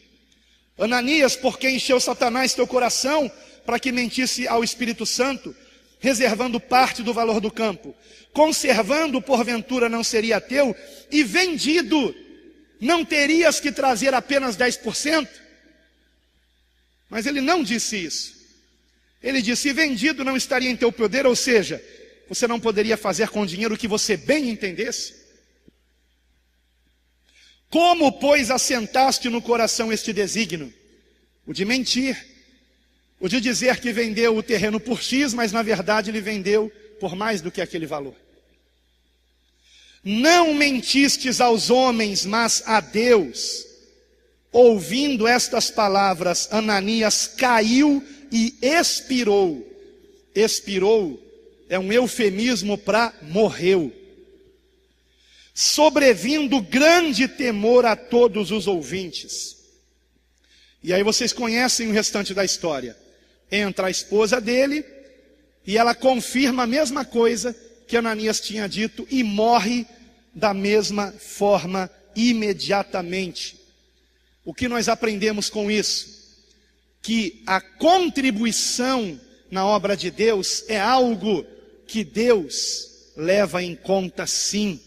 Ananias, por que encheu Satanás teu coração para que mentisse ao Espírito Santo, reservando parte do valor do campo, conservando porventura não seria teu, e vendido não terias que trazer apenas 10%? Mas ele não disse isso. Ele disse, vendido não estaria em teu poder, ou seja, você não poderia fazer com o dinheiro o que você bem entendesse. Como, pois, assentaste no coração este desígnio? O de mentir, o de dizer que vendeu o terreno por X, mas na verdade ele vendeu por mais do que aquele valor. Não mentistes aos homens, mas a Deus. Ouvindo estas palavras, Ananias caiu e expirou. Expirou é um eufemismo para morreu. Sobrevindo grande temor a todos os ouvintes. E aí vocês conhecem o restante da história. Entra a esposa dele e ela confirma a mesma coisa que Ananias tinha dito e morre da mesma forma imediatamente. O que nós aprendemos com isso? Que a contribuição na obra de Deus é algo que Deus leva em conta, sim.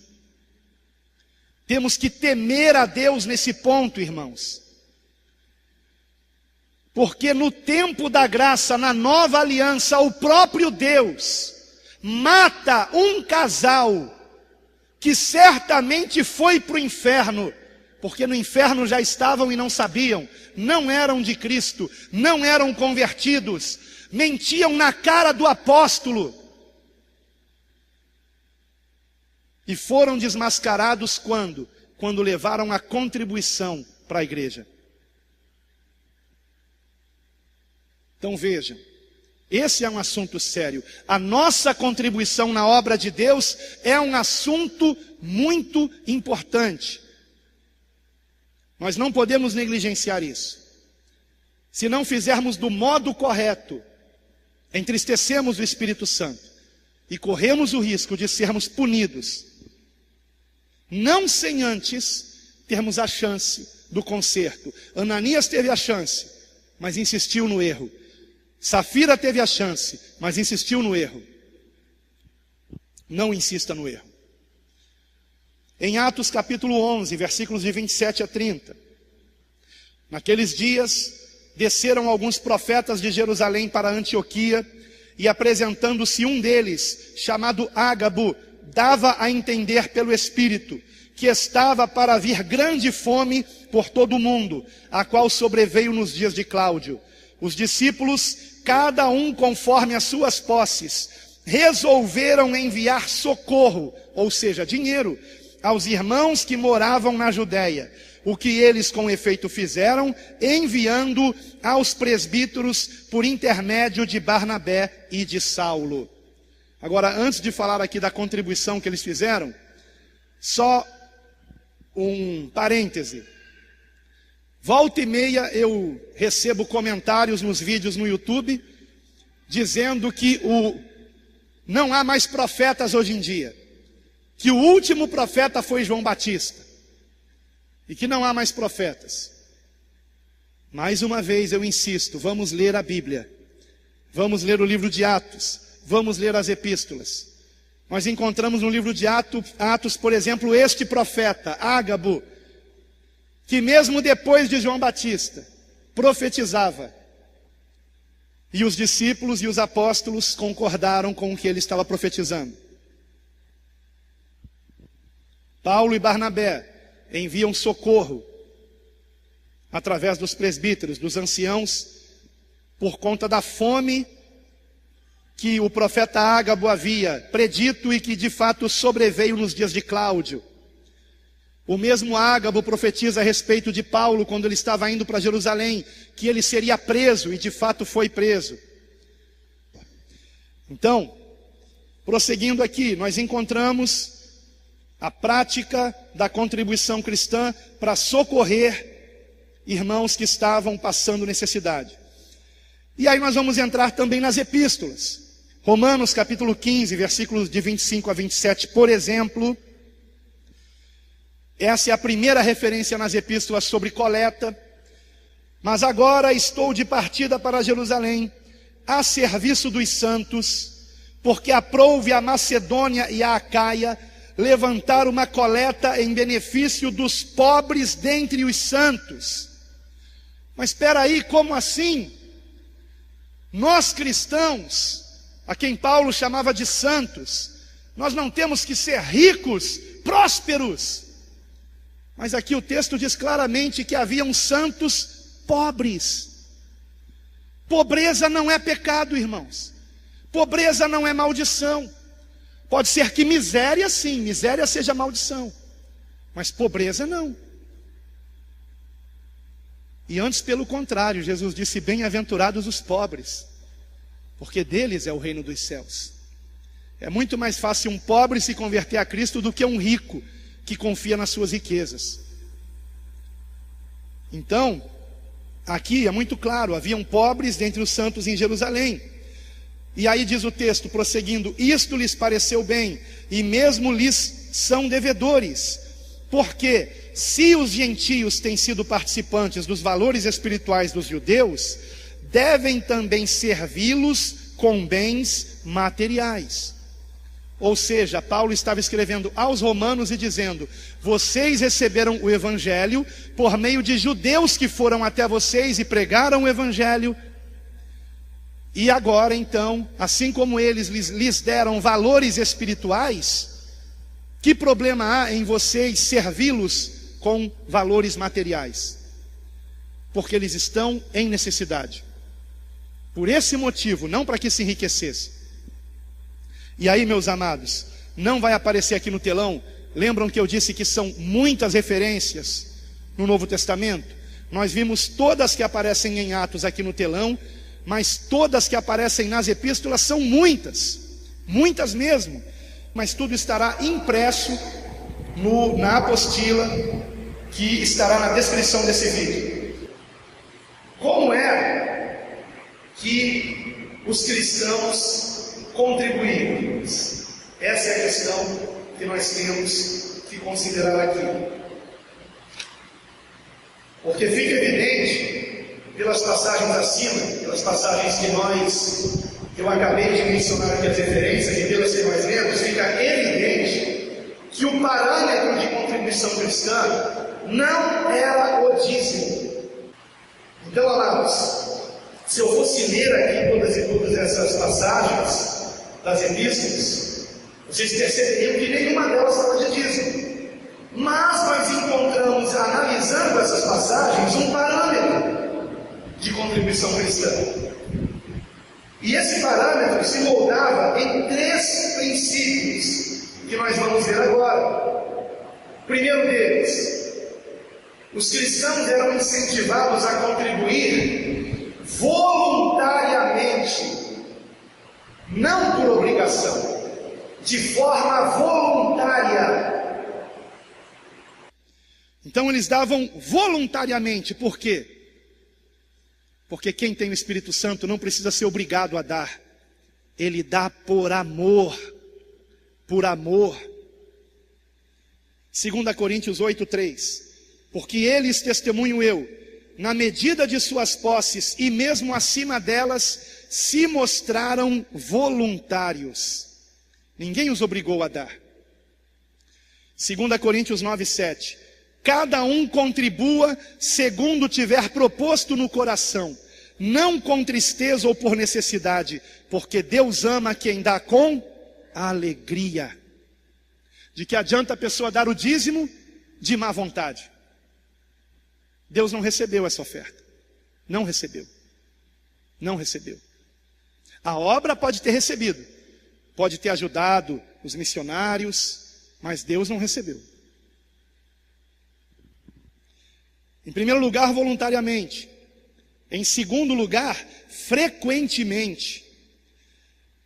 Temos que temer a Deus nesse ponto, irmãos. Porque no tempo da graça, na nova aliança, o próprio Deus mata um casal que certamente foi para o inferno, porque no inferno já estavam e não sabiam, não eram de Cristo, não eram convertidos, mentiam na cara do apóstolo. E foram desmascarados quando? Quando levaram a contribuição para a igreja. Então vejam, esse é um assunto sério. A nossa contribuição na obra de Deus é um assunto muito importante. Nós não podemos negligenciar isso. Se não fizermos do modo correto, entristecemos o Espírito Santo e corremos o risco de sermos punidos, não sem antes termos a chance do conserto. Ananias teve a chance, mas insistiu no erro. Safira teve a chance, mas insistiu no erro. Não insista no erro. Em Atos capítulo 11, versículos de 27 a 30. Naqueles dias, desceram alguns profetas de Jerusalém para Antioquia, e apresentando-se um deles, chamado Ágabo, dava a entender pelo Espírito que estava para vir grande fome por todo o mundo, a qual sobreveio nos dias de Cláudio. Os discípulos, cada um conforme as suas posses, resolveram enviar socorro, ou seja, dinheiro, aos irmãos que moravam na Judéia. O que eles com efeito fizeram, enviando aos presbíteros por intermédio de Barnabé e de Saulo. Agora, antes de falar aqui da contribuição que eles fizeram, só um parêntese. Volta e meia eu recebo comentários nos vídeos no YouTube, dizendo que não há mais profetas hoje em dia, que o último profeta foi João Batista, e que não há mais profetas. Mais uma vez eu insisto, vamos ler a Bíblia, vamos ler o livro de Atos, vamos ler as epístolas. Nós encontramos no livro de Atos, por exemplo, este profeta, Ágabo, que mesmo depois de João Batista, profetizava. E os discípulos e os apóstolos concordaram com o que ele estava profetizando. Paulo e Barnabé enviam socorro através dos presbíteros, dos anciãos, por conta da fome que o profeta Ágabo havia predito e que de fato sobreveio nos dias de Cláudio. O mesmo Ágabo profetiza a respeito de Paulo quando ele estava indo para Jerusalém, que ele seria preso, e de fato foi preso. Então, prosseguindo aqui, nós encontramos a prática da contribuição cristã para socorrer irmãos que estavam passando necessidade. E aí nós vamos entrar também nas epístolas. Romanos capítulo 15, versículos de 25 a 27, por exemplo. Essa é a primeira referência nas epístolas sobre coleta. Mas agora estou de partida para Jerusalém, a serviço dos santos, porque aprouve a Macedônia e a Acaia levantar uma coleta em benefício dos pobres dentre os santos. Mas espera aí, como assim? Nós cristãos, a quem Paulo chamava de santos, nós não temos que ser ricos, prósperos. Mas aqui o texto diz claramente que haviam santos pobres. Pobreza não é pecado, irmãos. Pobreza não é maldição. Pode ser que miséria sim, miséria seja maldição, mas pobreza não. E antes pelo contrário, Jesus disse: bem-aventurados os pobres, porque deles é o reino dos céus. É muito mais fácil um pobre se converter a Cristo do que um rico que confia nas suas riquezas. Então, aqui é muito claro, haviam pobres dentre os santos em Jerusalém. E aí diz o texto, prosseguindo: isto lhes pareceu bem, e mesmo lhes são devedores, porque se os gentios têm sido participantes dos valores espirituais dos judeus, devem também servi-los com bens materiais. Ou seja, Paulo estava escrevendo aos romanos e dizendo: vocês receberam o evangelho por meio de judeus que foram até vocês e pregaram o evangelho. E agora então, assim como eles lhes deram valores espirituais, que problema há em vocês servi-los com valores materiais? Porque eles estão em necessidade. Por esse motivo, não para que se enriquecesse. E aí, meus amados, não vai aparecer aqui no telão, lembram que eu disse que são muitas referências no Novo Testamento? Nós vimos todas que aparecem em Atos aqui no telão, mas todas que aparecem nas epístolas são muitas, muitas mesmo. Mas tudo estará impresso na apostila que estará na descrição desse vídeo. Como é que os cristãos contribuíram? Essa é a questão que nós temos que considerar aqui. Porque fica evidente, pelas passagens acima, pelas passagens que eu acabei de mencionar aqui as referências, e pelas que nós lemos, fica evidente que o parâmetro de contribuição cristã não era o dízimo. Então, amados, se eu fosse ler aqui todas essas passagens das epístolas, Vocês perceberiam que nenhuma delas fala de dízimo. Mas nós encontramos, analisando essas passagens, um parâmetro de contribuição cristã. E esse parâmetro se moldava em 3 princípios que nós vamos ver agora. O primeiro deles, os cristãos eram incentivados a contribuir voluntariamente, não por obrigação, de forma voluntária. Então eles davam voluntariamente. Por quê? Porque quem tem o Espírito Santo não precisa ser obrigado a dar. Ele dá por amor. Por amor. 2 Coríntios 8:3. Porque eles, testemunho eu, na medida de suas posses e mesmo acima delas, se mostraram voluntários. Ninguém os obrigou a dar. 2 Coríntios 9:7. Cada um contribua segundo tiver proposto no coração, não com tristeza ou por necessidade, porque Deus ama quem dá com alegria. De que adianta a pessoa dar o dízimo de má vontade? Deus não recebeu essa oferta. Não recebeu. Não recebeu. A obra pode ter recebido, pode ter ajudado os missionários, mas Deus não recebeu. Em primeiro lugar, voluntariamente. Em segundo lugar, frequentemente.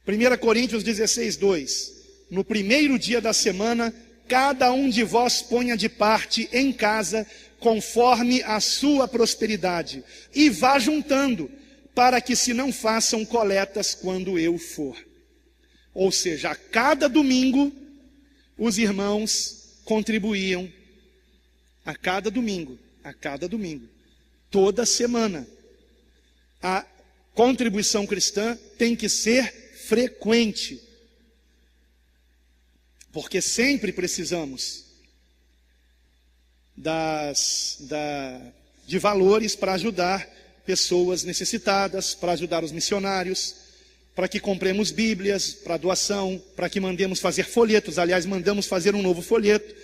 1 Coríntios 16:2. No primeiro dia da semana, cada um de vós ponha de parte em casa, conforme a sua prosperidade, e vá juntando, para que se não façam coletas quando eu for. Ou seja, a cada domingo, os irmãos contribuíam. A cada domingo, toda semana. A contribuição cristã tem que ser frequente, porque sempre precisamos de valores para ajudar pessoas necessitadas, para ajudar os missionários, para que compremos bíblias, para doação, para que mandemos fazer folhetos. Aliás, mandamos fazer um novo folheto,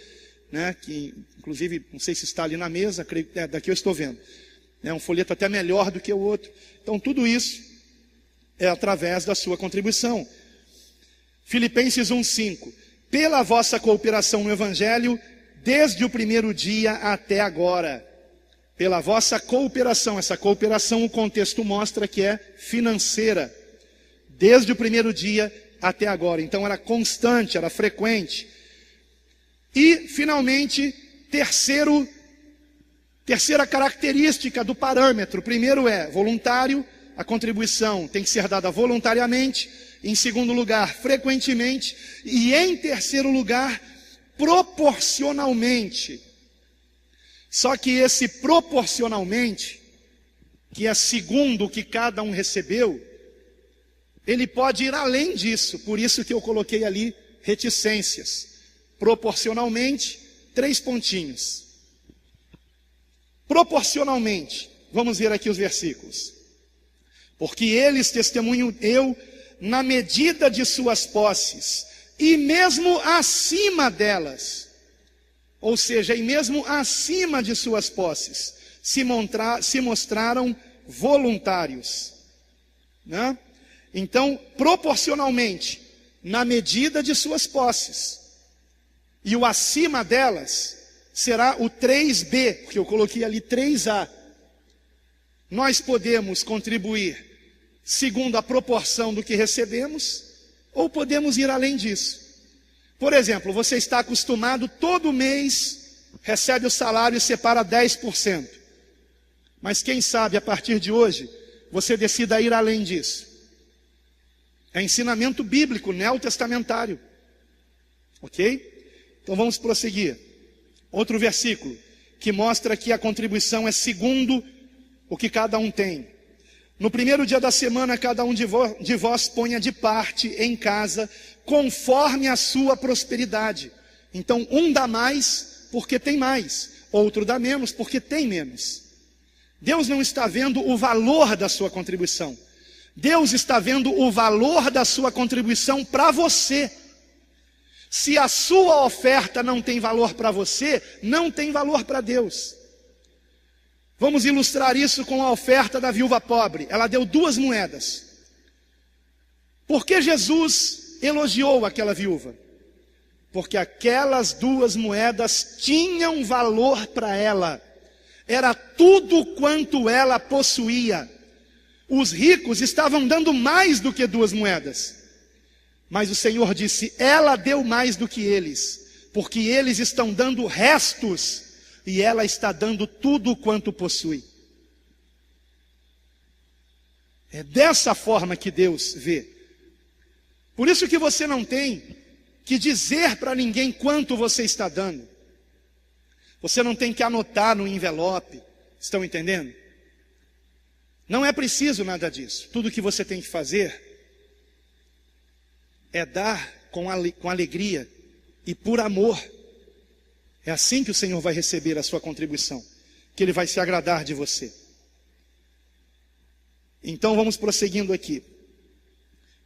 né, que inclusive, não sei se está ali na mesa, creio que daqui eu estou vendo. É um folheto até melhor do que o outro. Então tudo isso é através da sua contribuição. Filipenses 1:5. Pela vossa cooperação no Evangelho, desde o primeiro dia até agora. Pela vossa cooperação. Essa cooperação, o contexto mostra que é financeira. Desde o primeiro dia até agora. Então era constante, era frequente. E, finalmente, terceira característica do parâmetro. Primeiro é voluntário, a contribuição tem que ser dada voluntariamente. Em segundo lugar, frequentemente. E em terceiro lugar, proporcionalmente. Só que esse proporcionalmente, que é segundo o que cada um recebeu, ele pode ir além disso. Por isso que eu coloquei ali reticências. Proporcionalmente, 3 pontinhos. Proporcionalmente, vamos ver aqui os versículos. Porque eles, testemunho eu, na medida de suas posses, e mesmo acima delas, ou seja, e mesmo acima de suas posses, se mostraram voluntários, né? Então, proporcionalmente, na medida de suas posses, e o acima delas será o 3B, porque eu coloquei ali 3A. Nós podemos contribuir segundo a proporção do que recebemos, ou podemos ir além disso. Por exemplo, você está acostumado, todo mês, recebe o salário e separa 10%. Mas quem sabe, a partir de hoje, você decida ir além disso. É ensinamento bíblico, neotestamentário. Ok? Então vamos prosseguir. Outro versículo, que mostra que a contribuição é segundo o que cada um tem. No primeiro dia da semana, cada um de vós ponha de parte em casa, conforme a sua prosperidade. Então, um dá mais, porque tem mais. Outro dá menos, porque tem menos. Deus não está vendo o valor da sua contribuição. Deus está vendo o valor da sua contribuição para você. Se a sua oferta não tem valor para você, não tem valor para Deus. Vamos ilustrar isso com a oferta da viúva pobre. Ela deu 2 moedas. Por que Jesus elogiou aquela viúva? Porque aquelas 2 moedas tinham valor para ela. Era tudo quanto ela possuía. Os ricos estavam dando mais do que 2 moedas. Mas o Senhor disse, ela deu mais do que eles, porque eles estão dando restos, e ela está dando tudo quanto possui. É dessa forma que Deus vê. Por isso que você não tem que dizer para ninguém quanto você está dando. Você não tem que anotar no envelope. Estão entendendo? Não é preciso nada disso. Tudo que você tem que fazer é dar com alegria e por amor. É assim que o Senhor vai receber a sua contribuição, que Ele vai se agradar de você. Então vamos prosseguindo aqui.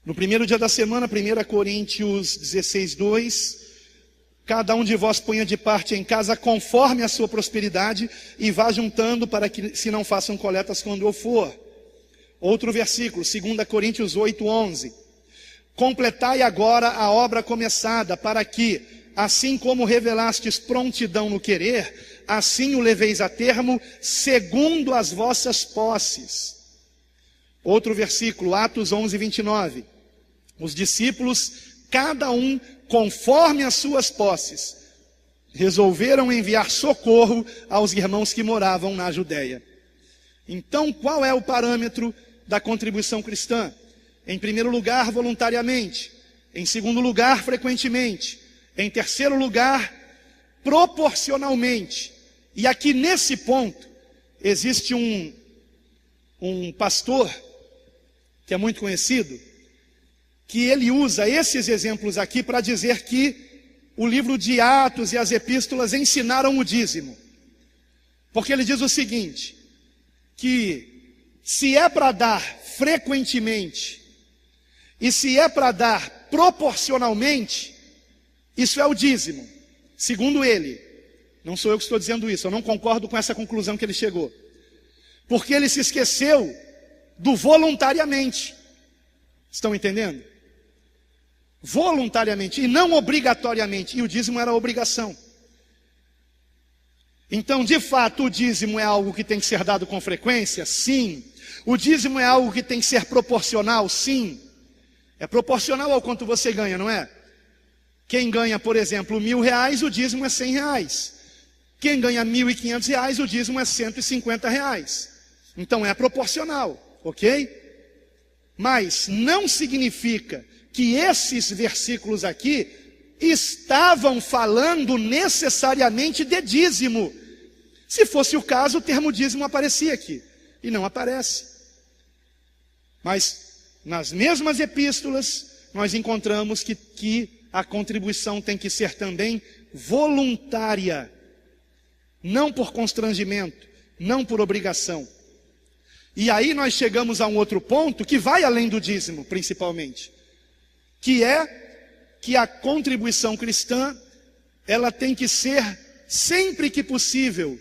No primeiro dia da semana, 1 Coríntios 16, 2. Cada um de vós ponha de parte em casa conforme a sua prosperidade e vá juntando para que se não façam coletas quando eu for. Outro versículo, 2 Coríntios 8, 11. Completai agora a obra começada, para que, assim como revelastes prontidão no querer, assim o leveis a termo, segundo as vossas posses. Outro versículo, Atos 11, 29. Os discípulos, cada um conforme as suas posses, resolveram enviar socorro aos irmãos que moravam na Judeia. Então, qual é o parâmetro da contribuição cristã? Em primeiro lugar, voluntariamente. Em segundo lugar, frequentemente. Em terceiro lugar, proporcionalmente. E aqui nesse ponto, existe um pastor, que é muito conhecido, que ele usa esses exemplos aqui para dizer que o livro de Atos e as epístolas ensinaram o dízimo. Porque ele diz o seguinte, que se é para dar frequentemente, e se é para dar proporcionalmente, isso é o dízimo, segundo ele. Não sou eu que estou dizendo isso, eu não concordo com essa conclusão que ele chegou. Porque ele se esqueceu do voluntariamente. Estão entendendo? Voluntariamente e não obrigatoriamente. E o dízimo era obrigação. Então, de fato, o dízimo é algo que tem que ser dado com frequência? Sim. O dízimo é algo que tem que ser proporcional? Sim. É proporcional ao quanto você ganha, não é? Quem ganha, por exemplo, R$1.000, o dízimo é R$100. Quem ganha R$1.500, o dízimo é R$150. Então é proporcional, ok? Mas não significa que esses versículos aqui estavam falando necessariamente de dízimo. Se fosse o caso, o termo dízimo aparecia aqui, e não aparece. Mas nas mesmas epístolas, nós encontramos que a contribuição tem que ser também voluntária, não por constrangimento, não por obrigação. E aí nós chegamos a um outro ponto que vai além do dízimo, principalmente, que é que a contribuição cristã, ela tem que ser, sempre que possível,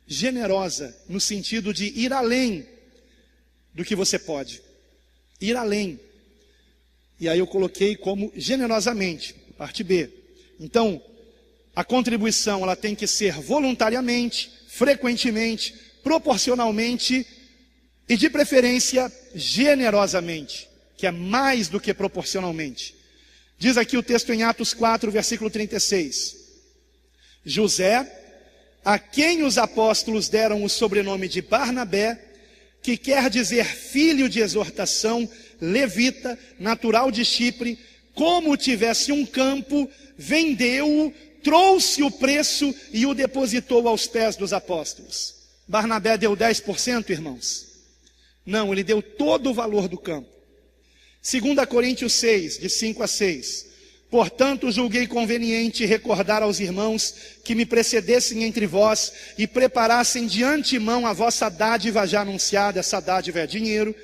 generosa, no sentido de ir além do que você pode. Ir além. E aí eu coloquei como generosamente, parte B. Então, a contribuição ela tem que ser voluntariamente, frequentemente, proporcionalmente e de preferência generosamente, que é mais do que proporcionalmente. Diz aqui o texto em Atos 4, versículo 36. José, a quem os apóstolos deram o sobrenome de Barnabé, que quer dizer filho de exortação, levita, natural de Chipre, como tivesse um campo, vendeu-o, trouxe o preço e o depositou aos pés dos apóstolos. Barnabé deu 10%, irmãos? Não, ele deu todo o valor do campo. 2 Coríntios 6, de 5 a 6. Portanto, julguei conveniente recordar aos irmãos que me precedessem entre vós e preparassem de antemão a vossa dádiva já anunciada, essa dádiva é dinheiro,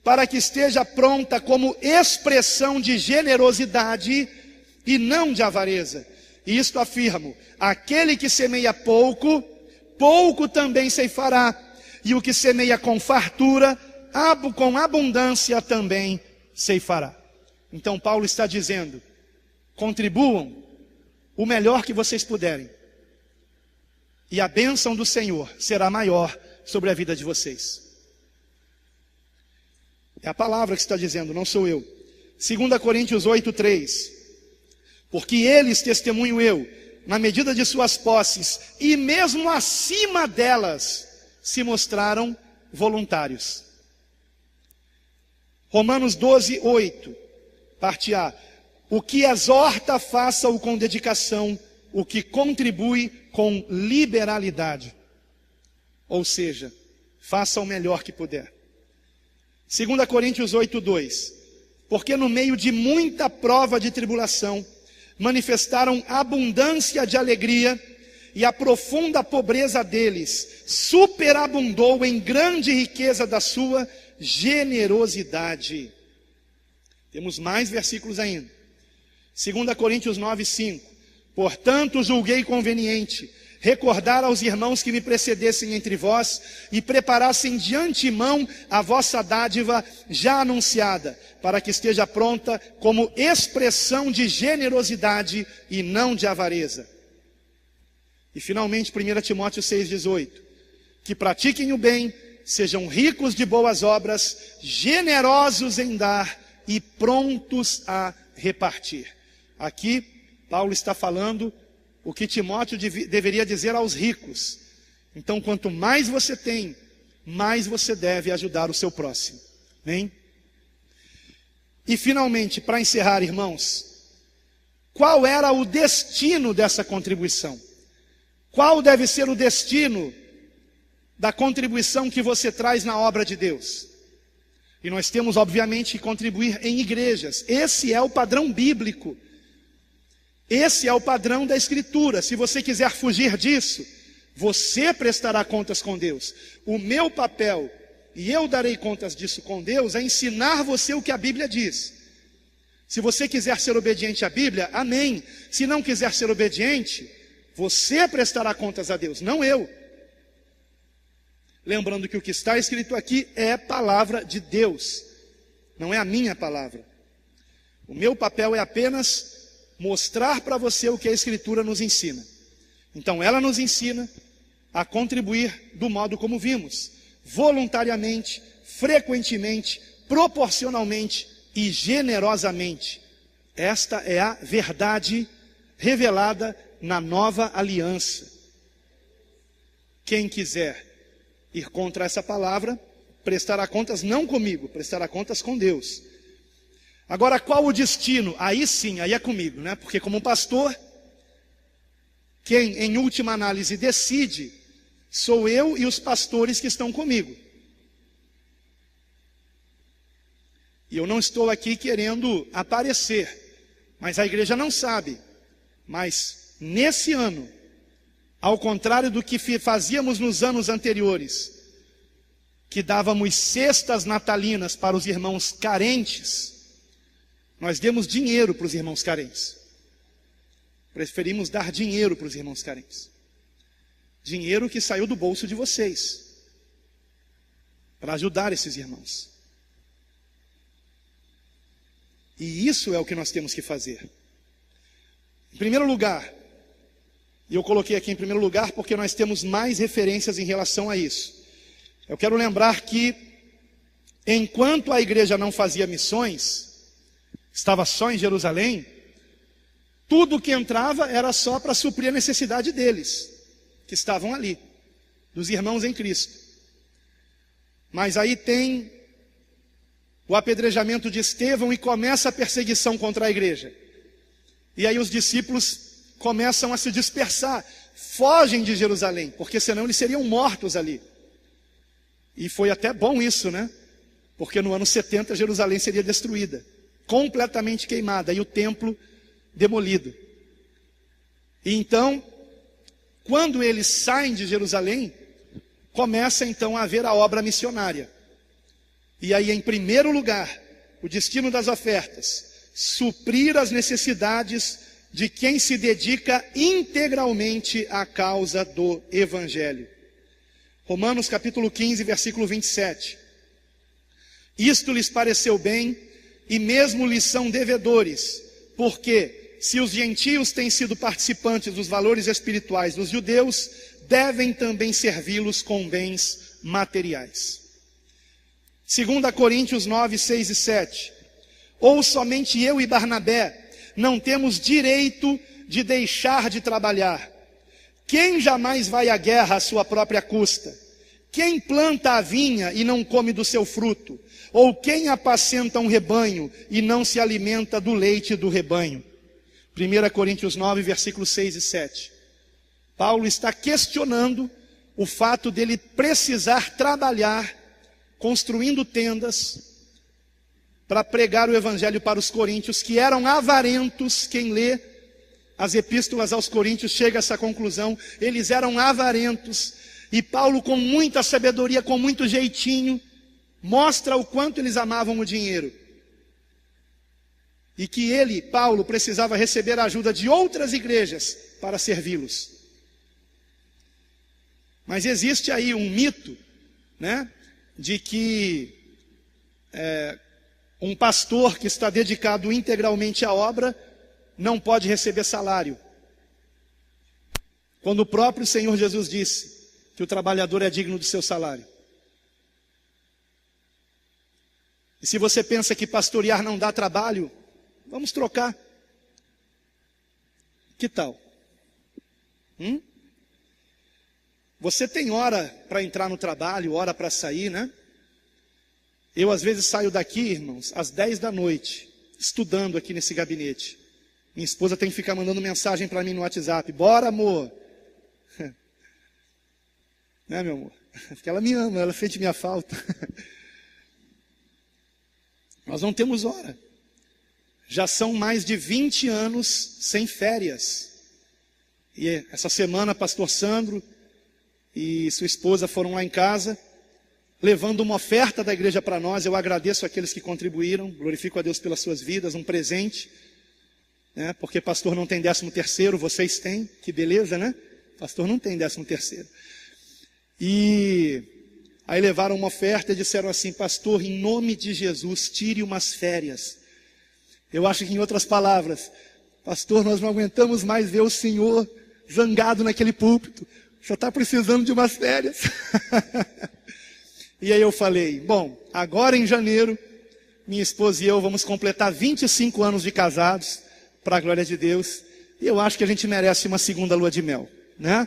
para que esteja pronta como expressão de generosidade e não de avareza. E isto afirmo: aquele que semeia pouco, pouco também ceifará, e o que semeia com fartura, com abundância também ceifará. Então Paulo está dizendo: contribuam o melhor que vocês puderem, e a bênção do Senhor será maior sobre a vida de vocês. É a palavra que está dizendo, não sou eu. 2 Coríntios 8:3. Porque eles, testemunho eu, na medida de suas posses, e mesmo acima delas, se mostraram voluntários. Romanos 12:8, parte A. O que exorta, faça-o com dedicação, o que contribui com liberalidade. Ou seja, faça o melhor que puder. 2 Coríntios 8:2. Porque no meio de muita prova de tribulação, manifestaram abundância de alegria, e a profunda pobreza deles superabundou em grande riqueza da sua generosidade. Temos mais versículos ainda. 2 Coríntios 9:5. Portanto, julguei conveniente recordar aos irmãos que me precedessem entre vós e preparassem de antemão a vossa dádiva já anunciada, para que esteja pronta como expressão de generosidade e não de avareza. E finalmente 1 Timóteo 6:18. Que pratiquem o bem, sejam ricos de boas obras, generosos em dar e prontos a repartir. Aqui Paulo está falando o que Timóteo deveria dizer aos ricos. Então, quanto mais você tem, mais você deve ajudar o seu próximo. Amém? E finalmente, para encerrar, irmãos, qual era o destino dessa contribuição? Qual deve ser o destino da contribuição que você traz na obra de Deus? E nós temos, obviamente, que contribuir em igrejas. Esse é o padrão bíblico. Esse é o padrão da Escritura. Se você quiser fugir disso, você prestará contas com Deus. O meu papel, e eu darei contas disso com Deus, é ensinar você o que a Bíblia diz. Se você quiser ser obediente à Bíblia, amém. Se não quiser ser obediente, você prestará contas a Deus, não eu. Lembrando que o que está escrito aqui é palavra de Deus, não é a minha palavra. O meu papel é apenas mostrar para você o que a Escritura nos ensina. Então ela nos ensina a contribuir do modo como vimos: voluntariamente, frequentemente, proporcionalmente e generosamente. Esta é a verdade revelada na nova aliança. Quem quiser ir contra essa palavra, prestará contas não comigo, prestará contas com Deus. Agora, qual o destino? Aí sim, aí é comigo, né? Porque como pastor, quem em última análise decide, sou eu e os pastores que estão comigo. E eu não estou aqui querendo aparecer, mas a igreja não sabe. Mas nesse ano, ao contrário do que fazíamos nos anos anteriores, que dávamos cestas natalinas para os irmãos carentes, nós demos dinheiro para os irmãos carentes. Preferimos dar dinheiro para os irmãos carentes. Dinheiro que saiu do bolso de vocês, para ajudar esses irmãos. E isso é o que nós temos que fazer. Em primeiro lugar, e eu coloquei aqui em primeiro lugar porque nós temos mais referências em relação a isso. Eu quero lembrar que, enquanto a igreja não fazia missões, estava só em Jerusalém, tudo que entrava era só para suprir a necessidade deles, que estavam ali, dos irmãos em Cristo. Mas aí tem o apedrejamento de Estevão e começa a perseguição contra a igreja. E aí os discípulos começam a se dispersar, fogem de Jerusalém, porque senão eles seriam mortos ali. E foi até bom isso, né? Porque no ano 70 Jerusalém seria destruída, completamente queimada, e o templo demolido. E então, quando eles saem de Jerusalém, começa então a haver a obra missionária. E aí, em primeiro lugar, o destino das ofertas suprir as necessidades de quem se dedica integralmente à causa do Evangelho. Romanos capítulo 15, versículo 27. Isto lhes pareceu bem, e mesmo lhes são devedores, porque se os gentios têm sido participantes dos valores espirituais dos judeus, devem também servi-los com bens materiais. 2 Coríntios 9, 6 e 7. Ou somente eu e Barnabé não temos direito de deixar de trabalhar? Quem jamais vai à guerra à sua própria custa? Quem planta a vinha e não come do seu fruto? Ou quem apacenta um rebanho e não se alimenta do leite do rebanho? 1 Coríntios 9, versículos 6 e 7. Paulo está questionando o fato dele precisar trabalhar, construindo tendas, para pregar o evangelho para os coríntios, que eram avarentos. Quem lê as epístolas aos coríntios chega a essa conclusão. Eles eram avarentos, e Paulo, com muita sabedoria, com muito jeitinho, mostra o quanto eles amavam o dinheiro. E que ele, Paulo, precisava receber a ajuda de outras igrejas para servi-los. Mas existe aí um mito, né, de que um pastor que está dedicado integralmente à obra não pode receber salário. Quando o próprio Senhor Jesus disse que o trabalhador é digno do seu salário. E se você pensa que pastorear não dá trabalho, vamos trocar. Que tal? Você tem hora para entrar no trabalho, hora para sair, né? Eu às vezes saio daqui, irmãos, às 10 da noite, estudando aqui nesse gabinete. Minha esposa tem que ficar mandando mensagem para mim no WhatsApp. Bora, amor. Né, meu amor? Porque ela me ama, ela sente minha falta. Nós não temos hora. Já são mais de 20 anos sem férias. E essa semana, pastor Sandro e sua esposa foram lá em casa, levando uma oferta da igreja para nós. Eu agradeço àqueles que contribuíram, glorifico a Deus pelas suas vidas, um presente, né? Porque pastor não tem 13º, vocês têm, que beleza, né? Pastor não tem 13º. E aí levaram uma oferta e disseram assim: pastor, em nome de Jesus, tire umas férias. Eu acho que, em outras palavras, pastor, nós não aguentamos mais ver o senhor zangado naquele púlpito, só está precisando de umas férias. E aí eu falei: bom, agora em janeiro, minha esposa e eu vamos completar 25 anos de casados, para a glória de Deus, e eu acho que a gente merece uma segunda lua de mel, né?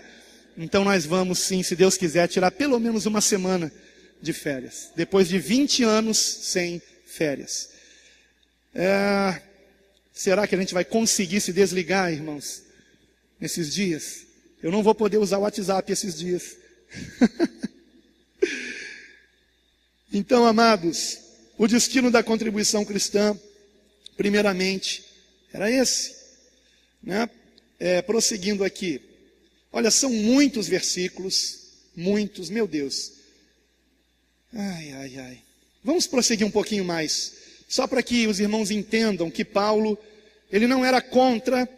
Então nós vamos sim, se Deus quiser, tirar pelo menos uma semana de férias, depois de 20 anos sem férias. Será que a gente vai conseguir se desligar, irmãos, nesses dias? Eu não vou poder usar o WhatsApp esses dias. Então, amados, o destino da contribuição cristã, primeiramente, era esse, né? Prosseguindo aqui. Olha, são muitos versículos, muitos, meu Deus. Ai. Vamos prosseguir um pouquinho mais, só para que os irmãos entendam que Paulo, ele não era contra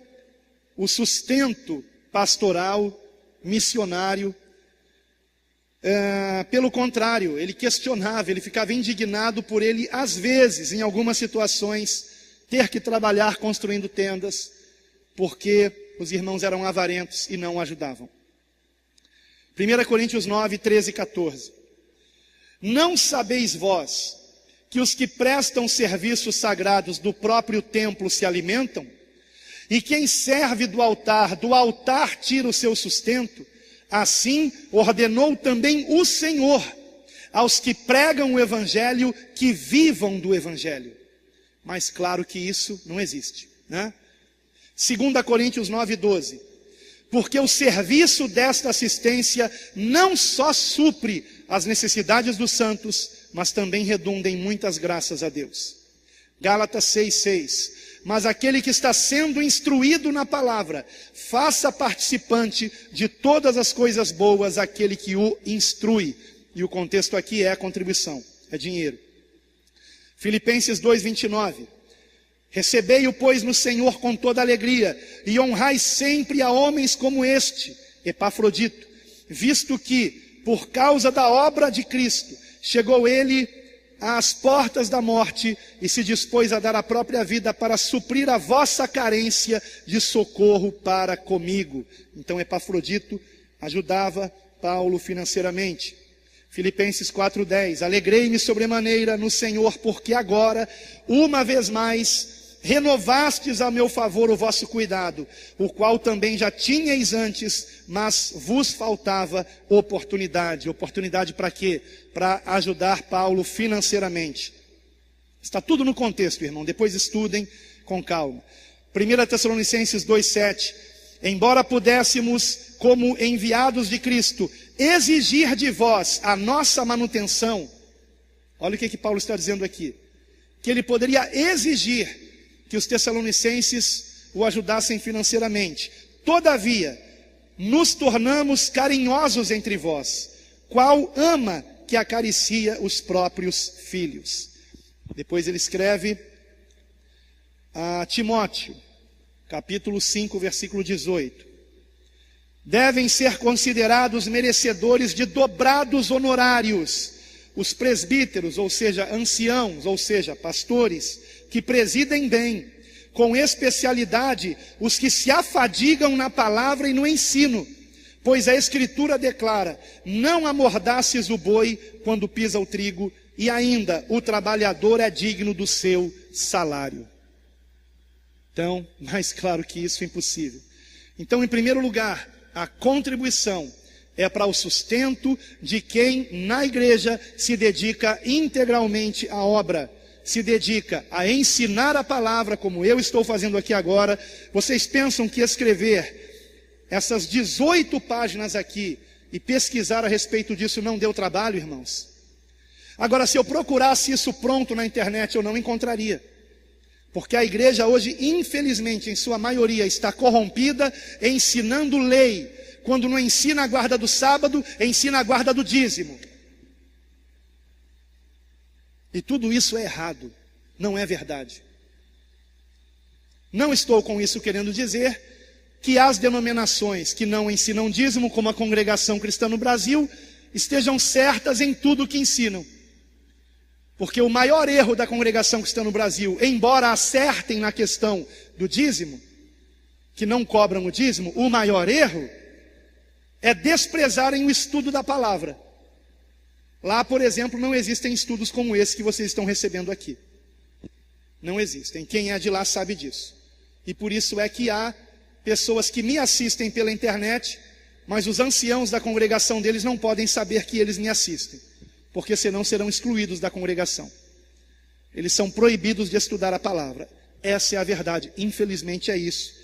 o sustento pastoral, missionário. Pelo contrário, ele questionava, ele ficava indignado por ele, às vezes, em algumas situações, ter que trabalhar construindo tendas, porque os irmãos eram avarentos e não o ajudavam. 1 Coríntios 9, 13 e 14. Não sabeis vós que os que prestam serviços sagrados do próprio templo se alimentam? E quem serve do altar tira o seu sustento? Assim ordenou também o Senhor aos que pregam o evangelho que vivam do evangelho. Mas claro que isso não existe, né? 2 Coríntios 9, 12. Porque o serviço desta assistência não só supre as necessidades dos santos, mas também redunda em muitas graças a Deus. Gálatas 6, 6. Mas aquele que está sendo instruído na palavra, faça participante de todas as coisas boas aquele que o instrui. E o contexto aqui é a contribuição, é dinheiro. Filipenses 2, 29. Recebei-o, pois, no Senhor com toda alegria, e honrai sempre a homens como este, Epafrodito, visto que, por causa da obra de Cristo, chegou ele às portas da morte e se dispôs a dar a própria vida para suprir a vossa carência de socorro para comigo. Então Epafrodito ajudava Paulo financeiramente. Filipenses 4:10, alegrei-me sobremaneira no Senhor, porque agora, uma vez mais, renovastes a meu favor o vosso cuidado, o qual também já tinhais antes, mas vos faltava oportunidade. Oportunidade para quê? Para ajudar Paulo financeiramente. Está tudo no contexto, irmão, depois estudem com calma. 1 Tessalonicenses 2:7, embora pudéssemos, como enviados de Cristo, exigir de vós a nossa manutenção, olha o que Paulo está dizendo aqui, que ele poderia exigir que os tessalonicenses o ajudassem financeiramente. Todavia, nos tornamos carinhosos entre vós, qual ama que acaricia os próprios filhos. Depois ele escreve a Timóteo, capítulo 5, versículo 18. Devem ser considerados merecedores de dobrados honorários os presbíteros, ou seja, anciãos, ou seja, pastores, que presidem bem, com especialidade os que se afadigam na palavra e no ensino, pois a Escritura declara, não amordaces o boi quando pisa o trigo, e ainda o trabalhador é digno do seu salário. Então, mais claro que isso, impossível. Então, em primeiro lugar, a contribuição é para o sustento de quem na igreja se dedica integralmente à obra, se dedica a ensinar a palavra, como eu estou fazendo aqui agora. Vocês pensam que escrever essas 18 páginas aqui e pesquisar a respeito disso não deu trabalho, irmãos? Agora, se eu procurasse isso pronto na internet, eu não encontraria. Porque a igreja hoje, infelizmente, em sua maioria, está corrompida, ensinando lei. Quando não ensina a guarda do sábado, ensina a guarda do dízimo. E tudo isso é errado, não é verdade. Não estou com isso querendo dizer que as denominações que não ensinam dízimo, como a Congregação Cristã no Brasil, estejam certas em tudo o que ensinam. Porque o maior erro da Congregação Cristã no Brasil, embora acertem na questão do dízimo, que não cobram o dízimo, o maior erro é desprezarem o estudo da palavra. Lá, por exemplo, não existem estudos como esse que vocês estão recebendo aqui. Não existem. Quem é de lá sabe disso. E por isso é que há pessoas que me assistem pela internet, mas os anciãos da congregação deles não podem saber que eles me assistem, porque senão serão excluídos da congregação. Eles são proibidos de estudar a palavra. Essa é a verdade. Infelizmente é isso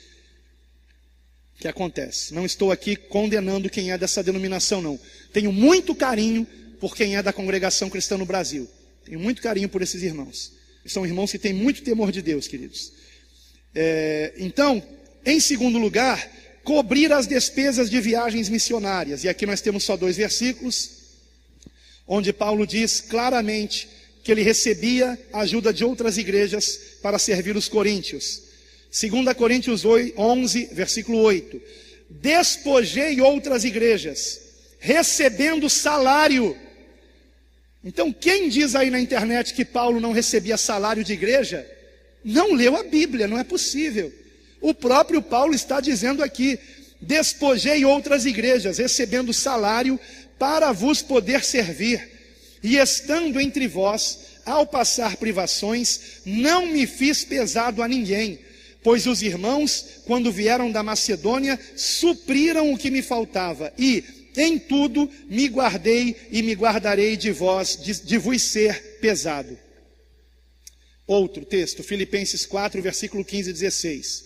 que acontece. Não estou aqui condenando quem é dessa denominação, não. Tenho muito carinho por quem é da Congregação Cristã no Brasil. Tenho muito carinho por esses irmãos. São irmãos que têm muito temor de Deus, queridos. Então, em segundo lugar, cobrir as despesas de viagens missionárias. E aqui nós temos só 2 versículos, onde Paulo diz claramente que ele recebia a ajuda de outras igrejas para servir os coríntios. 2 Coríntios 11, versículo 8. Despojei outras igrejas, recebendo salário. Então, quem diz aí na internet que Paulo não recebia salário de igreja, não leu a Bíblia, não é possível. O próprio Paulo está dizendo aqui, despojei outras igrejas, recebendo salário para vos poder servir, e estando entre vós, ao passar privações, não me fiz pesado a ninguém, pois os irmãos, quando vieram da Macedônia, supriram o que me faltava, e em tudo me guardei e me guardarei de vós, de vos ser pesado. Outro texto, Filipenses 4, versículo 15 e 16.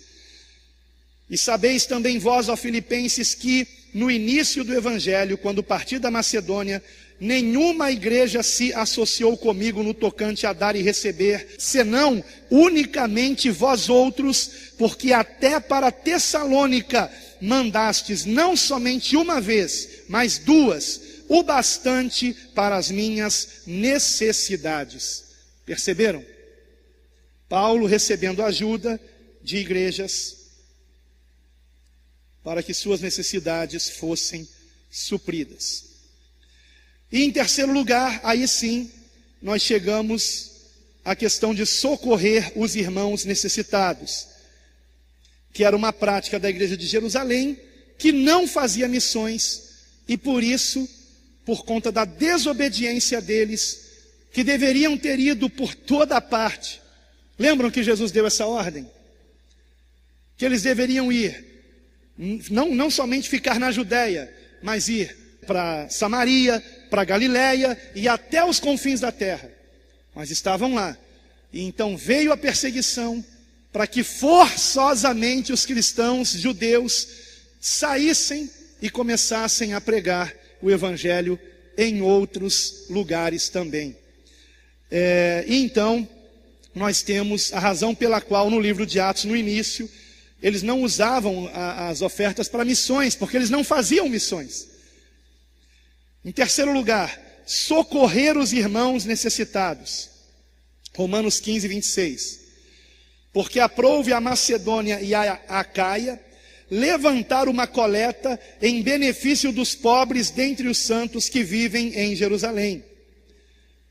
E sabeis também vós, ó Filipenses, que no início do Evangelho, quando parti da Macedônia, nenhuma igreja se associou comigo no tocante a dar e receber, senão unicamente vós outros, porque até para Tessalônica mandastes não somente uma vez, mas 2, o bastante para as minhas necessidades. Perceberam? Paulo recebendo ajuda de igrejas para que suas necessidades fossem supridas. E em terceiro lugar, aí sim, nós chegamos à questão de socorrer os irmãos necessitados, que era uma prática da igreja de Jerusalém, que não fazia missões, e por isso, por conta da desobediência deles, que deveriam ter ido por toda parte. Lembram que Jesus deu essa ordem? Que eles deveriam ir, não somente ficar na Judéia, mas ir para Samaria, para Galiléia e até os confins da terra. Mas estavam lá. E então veio a perseguição para que forçosamente os cristãos judeus saíssem e começassem a pregar o evangelho em outros lugares também. E então nós temos a razão pela qual no livro de Atos, no início, eles não usavam as ofertas para missões, porque eles não faziam missões. Em terceiro lugar, socorrer os irmãos necessitados. Romanos 15, 26. Porque aprouve a Macedônia e a Acaia levantar uma coleta em benefício dos pobres dentre os santos que vivem em Jerusalém.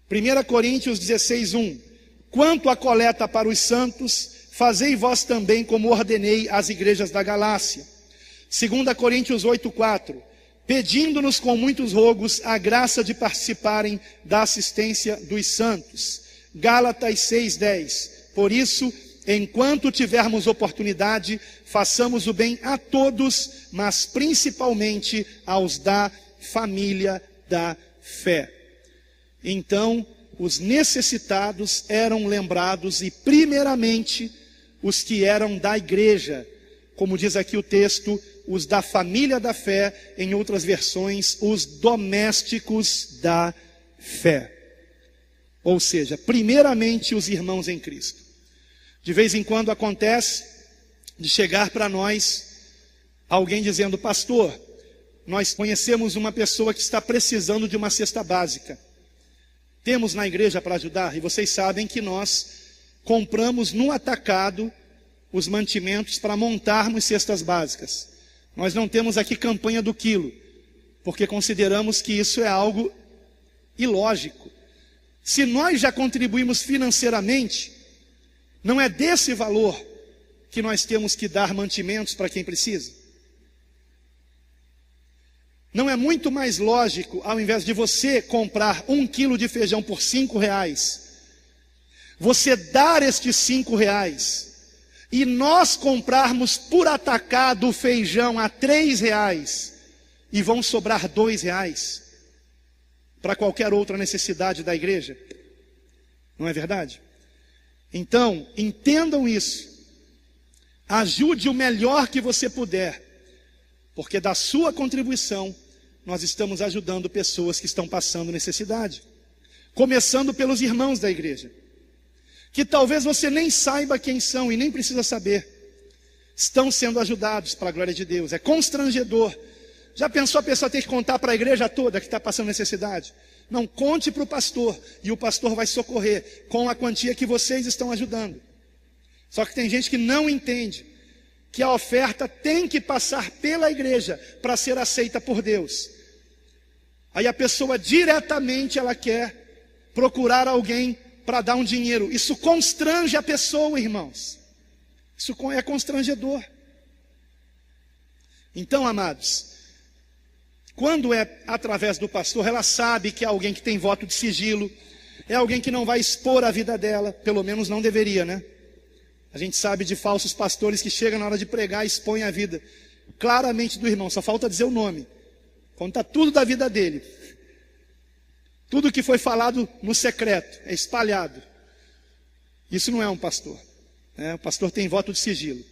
1 Coríntios 16, 1. Quanto à coleta para os santos, fazei vós também como ordenei às igrejas da Galácia. 2 Coríntios 8, 4. Pedindo-nos com muitos rogos a graça de participarem da assistência dos santos. Gálatas 6, 10. Por isso, enquanto tivermos oportunidade, façamos o bem a todos, mas principalmente aos da família da fé. Então, os necessitados eram lembrados e primeiramente os que eram da igreja, como diz aqui o texto, os da família da fé, em outras versões, os domésticos da fé. Ou seja, primeiramente os irmãos em Cristo. De vez em quando acontece de chegar para nós alguém dizendo: pastor, nós conhecemos uma pessoa que está precisando de uma cesta básica. Temos na igreja para ajudar? E vocês sabem que nós compramos no atacado os mantimentos para montarmos cestas básicas. Nós não temos aqui campanha do quilo, porque consideramos que isso é algo ilógico. Se nós já contribuímos financeiramente, não é desse valor que nós temos que dar mantimentos para quem precisa? Não é muito mais lógico, ao invés de você comprar 1 quilo de feijão por R$5, você dar estes R$5 e nós comprarmos por atacado o feijão a R$3 e vão sobrar R$2 para qualquer outra necessidade da igreja? Não é verdade? Então, entendam isso. Ajude o melhor que você puder, porque da sua contribuição nós estamos ajudando pessoas que estão passando necessidade. Começando pelos irmãos da igreja, que talvez você nem saiba quem são e nem precisa saber. Estão sendo ajudados para a glória de Deus. É constrangedor. Já pensou a pessoa ter que contar para a igreja toda que está passando necessidade? Não, conte para o pastor, e o pastor vai socorrer com a quantia que vocês estão ajudando. Só que tem gente que não entende que a oferta tem que passar pela igreja para ser aceita por Deus. Aí a pessoa diretamente ela quer procurar alguém para dar um dinheiro. Isso constrange a pessoa, irmãos. Isso é constrangedor. Então, amados, quando é através do pastor, ela sabe que é alguém que tem voto de sigilo, é alguém que não vai expor a vida dela, pelo menos não deveria, né? A gente sabe de falsos pastores que chegam na hora de pregar e expõem a vida claramente do irmão, só falta dizer o nome. Conta tudo da vida dele. Tudo que foi falado no secreto é espalhado. Isso não é um pastor. O pastor tem voto de sigilo.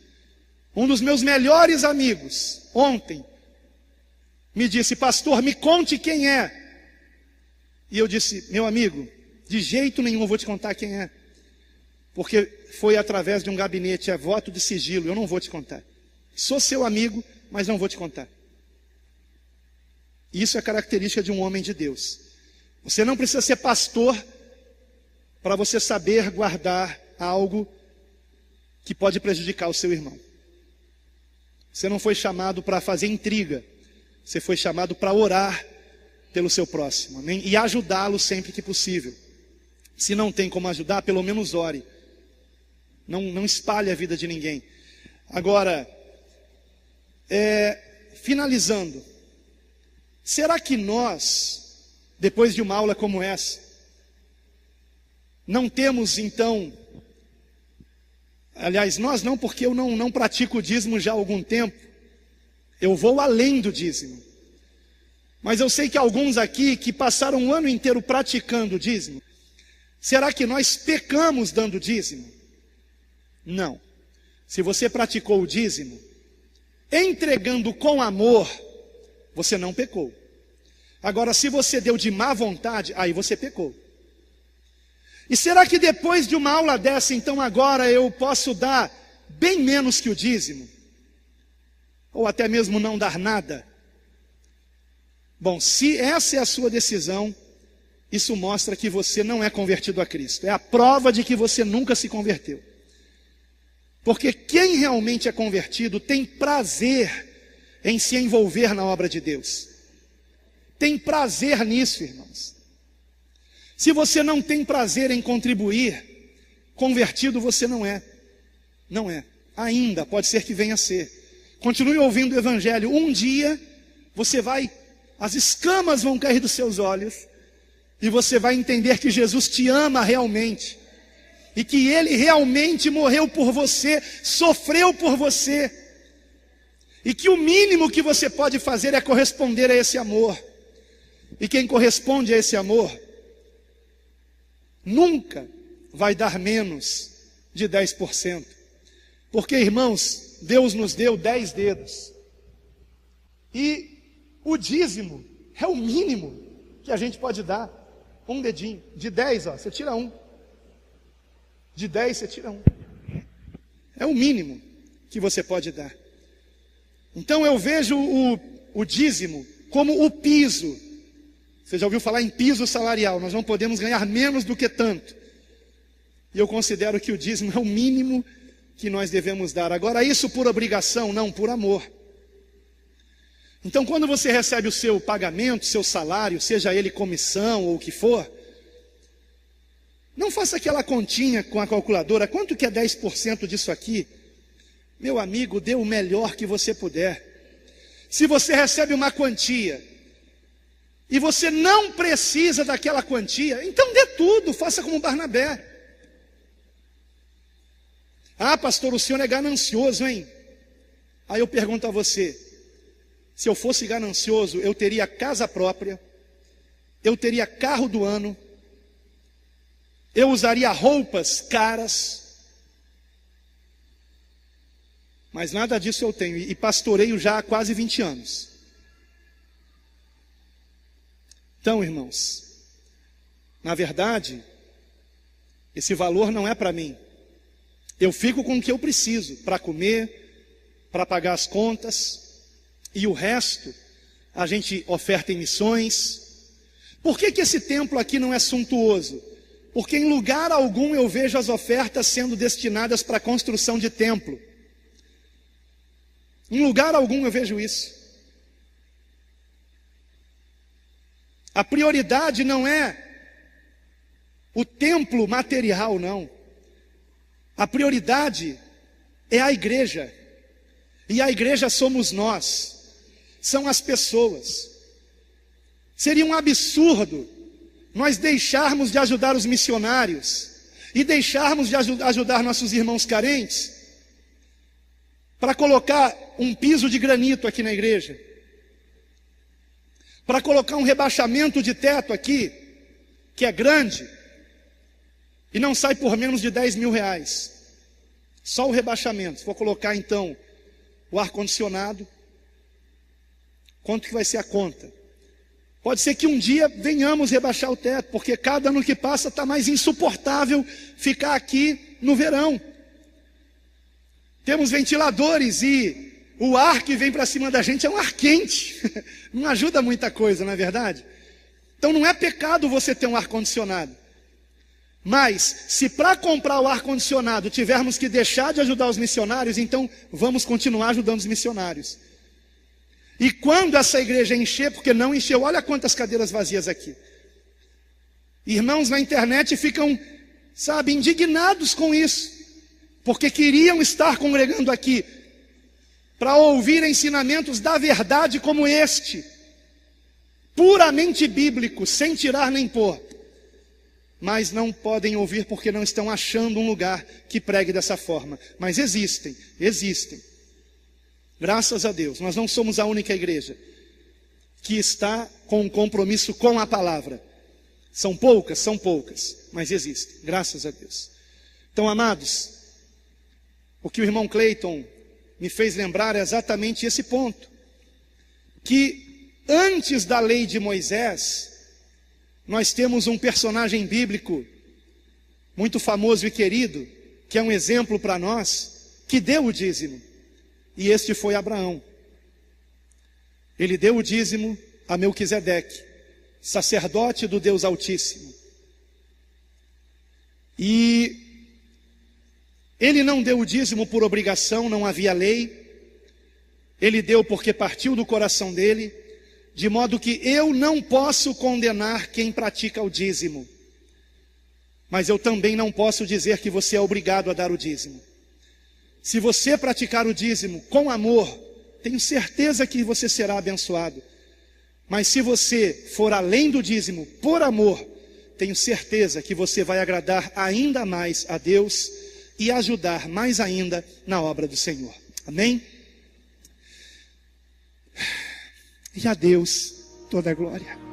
Um dos meus melhores amigos, ontem, me disse: pastor, me conte quem é. E eu disse: meu amigo, de jeito nenhum eu vou te contar quem é. Porque foi através de um gabinete, é voto de sigilo, eu não vou te contar. Sou seu amigo, mas não vou te contar. Isso é característica de um homem de Deus. Você não precisa ser pastor para você saber guardar algo que pode prejudicar o seu irmão. Você não foi chamado para fazer intriga. Você foi chamado para orar pelo seu próximo, amém? E ajudá-lo sempre que possível. Se não tem como ajudar, pelo menos ore. Não espalhe a vida de ninguém. Agora, finalizando, será que nós, depois de uma aula como essa, não temos então, aliás, nós não, porque eu não pratico o dízimo já há algum tempo, eu vou além do dízimo, mas eu sei que alguns aqui que passaram um ano inteiro praticando o dízimo, será que nós pecamos dando dízimo? Não. Se você praticou o dízimo, entregando com amor, você não pecou. Agora, se você deu de má vontade, aí você pecou. E será que depois de uma aula dessa, então agora eu posso dar bem menos que o dízimo? Ou até mesmo não dar nada? Bom, se essa é a sua decisão, isso mostra que você não é convertido a Cristo. É a prova de que você nunca se converteu. Porque quem realmente é convertido tem prazer em se envolver na obra de Deus. Tem prazer nisso, irmãos. Se você não tem prazer em contribuir, convertido você não é. Não é. Ainda, pode ser que venha a ser. Continue ouvindo o Evangelho. Um dia, as escamas vão cair dos seus olhos, e você vai entender que Jesus te ama realmente. E que Ele realmente morreu por você, sofreu por você. E que o mínimo que você pode fazer é corresponder a esse amor. E quem corresponde a esse amor, nunca vai dar menos de 10%. Porque, irmãos, Deus nos deu 10 dedos. E o dízimo é o mínimo que a gente pode dar. Um dedinho. De 10, você tira um. De 10 você tira um. É o mínimo que você pode dar. Então eu vejo o dízimo como o piso. Você já ouviu falar em piso salarial? Nós não podemos ganhar menos do que tanto. E eu considero que o dízimo é o mínimo que nós devemos dar. Agora, isso por obrigação? Não, por amor. Então, quando você recebe o seu pagamento, seu salário, seja ele comissão ou o que for, não faça aquela continha com a calculadora. Quanto que é 10% disso aqui? Meu amigo, dê o melhor que você puder. Se você recebe uma quantia e você não precisa daquela quantia, então dê tudo, faça como Barnabé. Ah, pastor, o senhor é ganancioso, hein? Aí eu pergunto a você, se eu fosse ganancioso, eu teria casa própria, eu teria carro do ano, eu usaria roupas caras, mas nada disso eu tenho, e pastoreio já há quase 20 anos. Então, irmãos, na verdade, esse valor não é para mim. Eu fico com o que eu preciso, para comer, para pagar as contas, e o resto a gente oferta em missões. Por que esse templo aqui não é suntuoso? Porque em lugar algum eu vejo as ofertas sendo destinadas para a construção de templo. Em lugar algum eu vejo isso. A prioridade não é o templo material, não. A prioridade é a igreja. E a igreja somos nós. São as pessoas. Seria um absurdo nós deixarmos de ajudar os missionários e deixarmos de ajudar nossos irmãos carentes para colocar um piso de granito aqui na igreja, para colocar um rebaixamento de teto aqui, que é grande, e não sai por menos de 10 mil reais. Só o rebaixamento. Se for colocar então o ar-condicionado, quanto que vai ser a conta? Pode ser que um dia venhamos rebaixar o teto, porque cada ano que passa está mais insuportável ficar aqui no verão. Temos ventiladores e o ar que vem para cima da gente é um ar quente. Não ajuda muita coisa, não é verdade? Então não é pecado você ter um ar-condicionado. Mas, se para comprar o ar-condicionado tivermos que deixar de ajudar os missionários, então vamos continuar ajudando os missionários. E quando essa igreja encher, porque não encheu, olha quantas cadeiras vazias aqui. Irmãos na internet ficam, indignados com isso, porque queriam estar congregando aqui para ouvir ensinamentos da verdade como este, puramente bíblico, sem tirar nem pôr. Mas não podem ouvir porque não estão achando um lugar que pregue dessa forma. Mas existem. Graças a Deus, nós não somos a única igreja que está com um compromisso com a palavra. São poucas, mas existem, graças a Deus. Então, amados, o que o irmão Cleiton me fez lembrar é exatamente esse ponto. Que antes da lei de Moisés, nós temos um personagem bíblico muito famoso e querido, que é um exemplo para nós, que deu o dízimo. E este foi Abraão. Ele deu o dízimo a Melquisedeque, sacerdote do Deus Altíssimo. E ele não deu o dízimo por obrigação, não havia lei. Ele deu porque partiu do coração dele, de modo que eu não posso condenar quem pratica o dízimo. Mas eu também não posso dizer que você é obrigado a dar o dízimo. Se você praticar o dízimo com amor, tenho certeza que você será abençoado. Mas se você for além do dízimo por amor, tenho certeza que você vai agradar ainda mais a Deus e ajudar mais ainda na obra do Senhor. Amém? E a Deus toda a glória.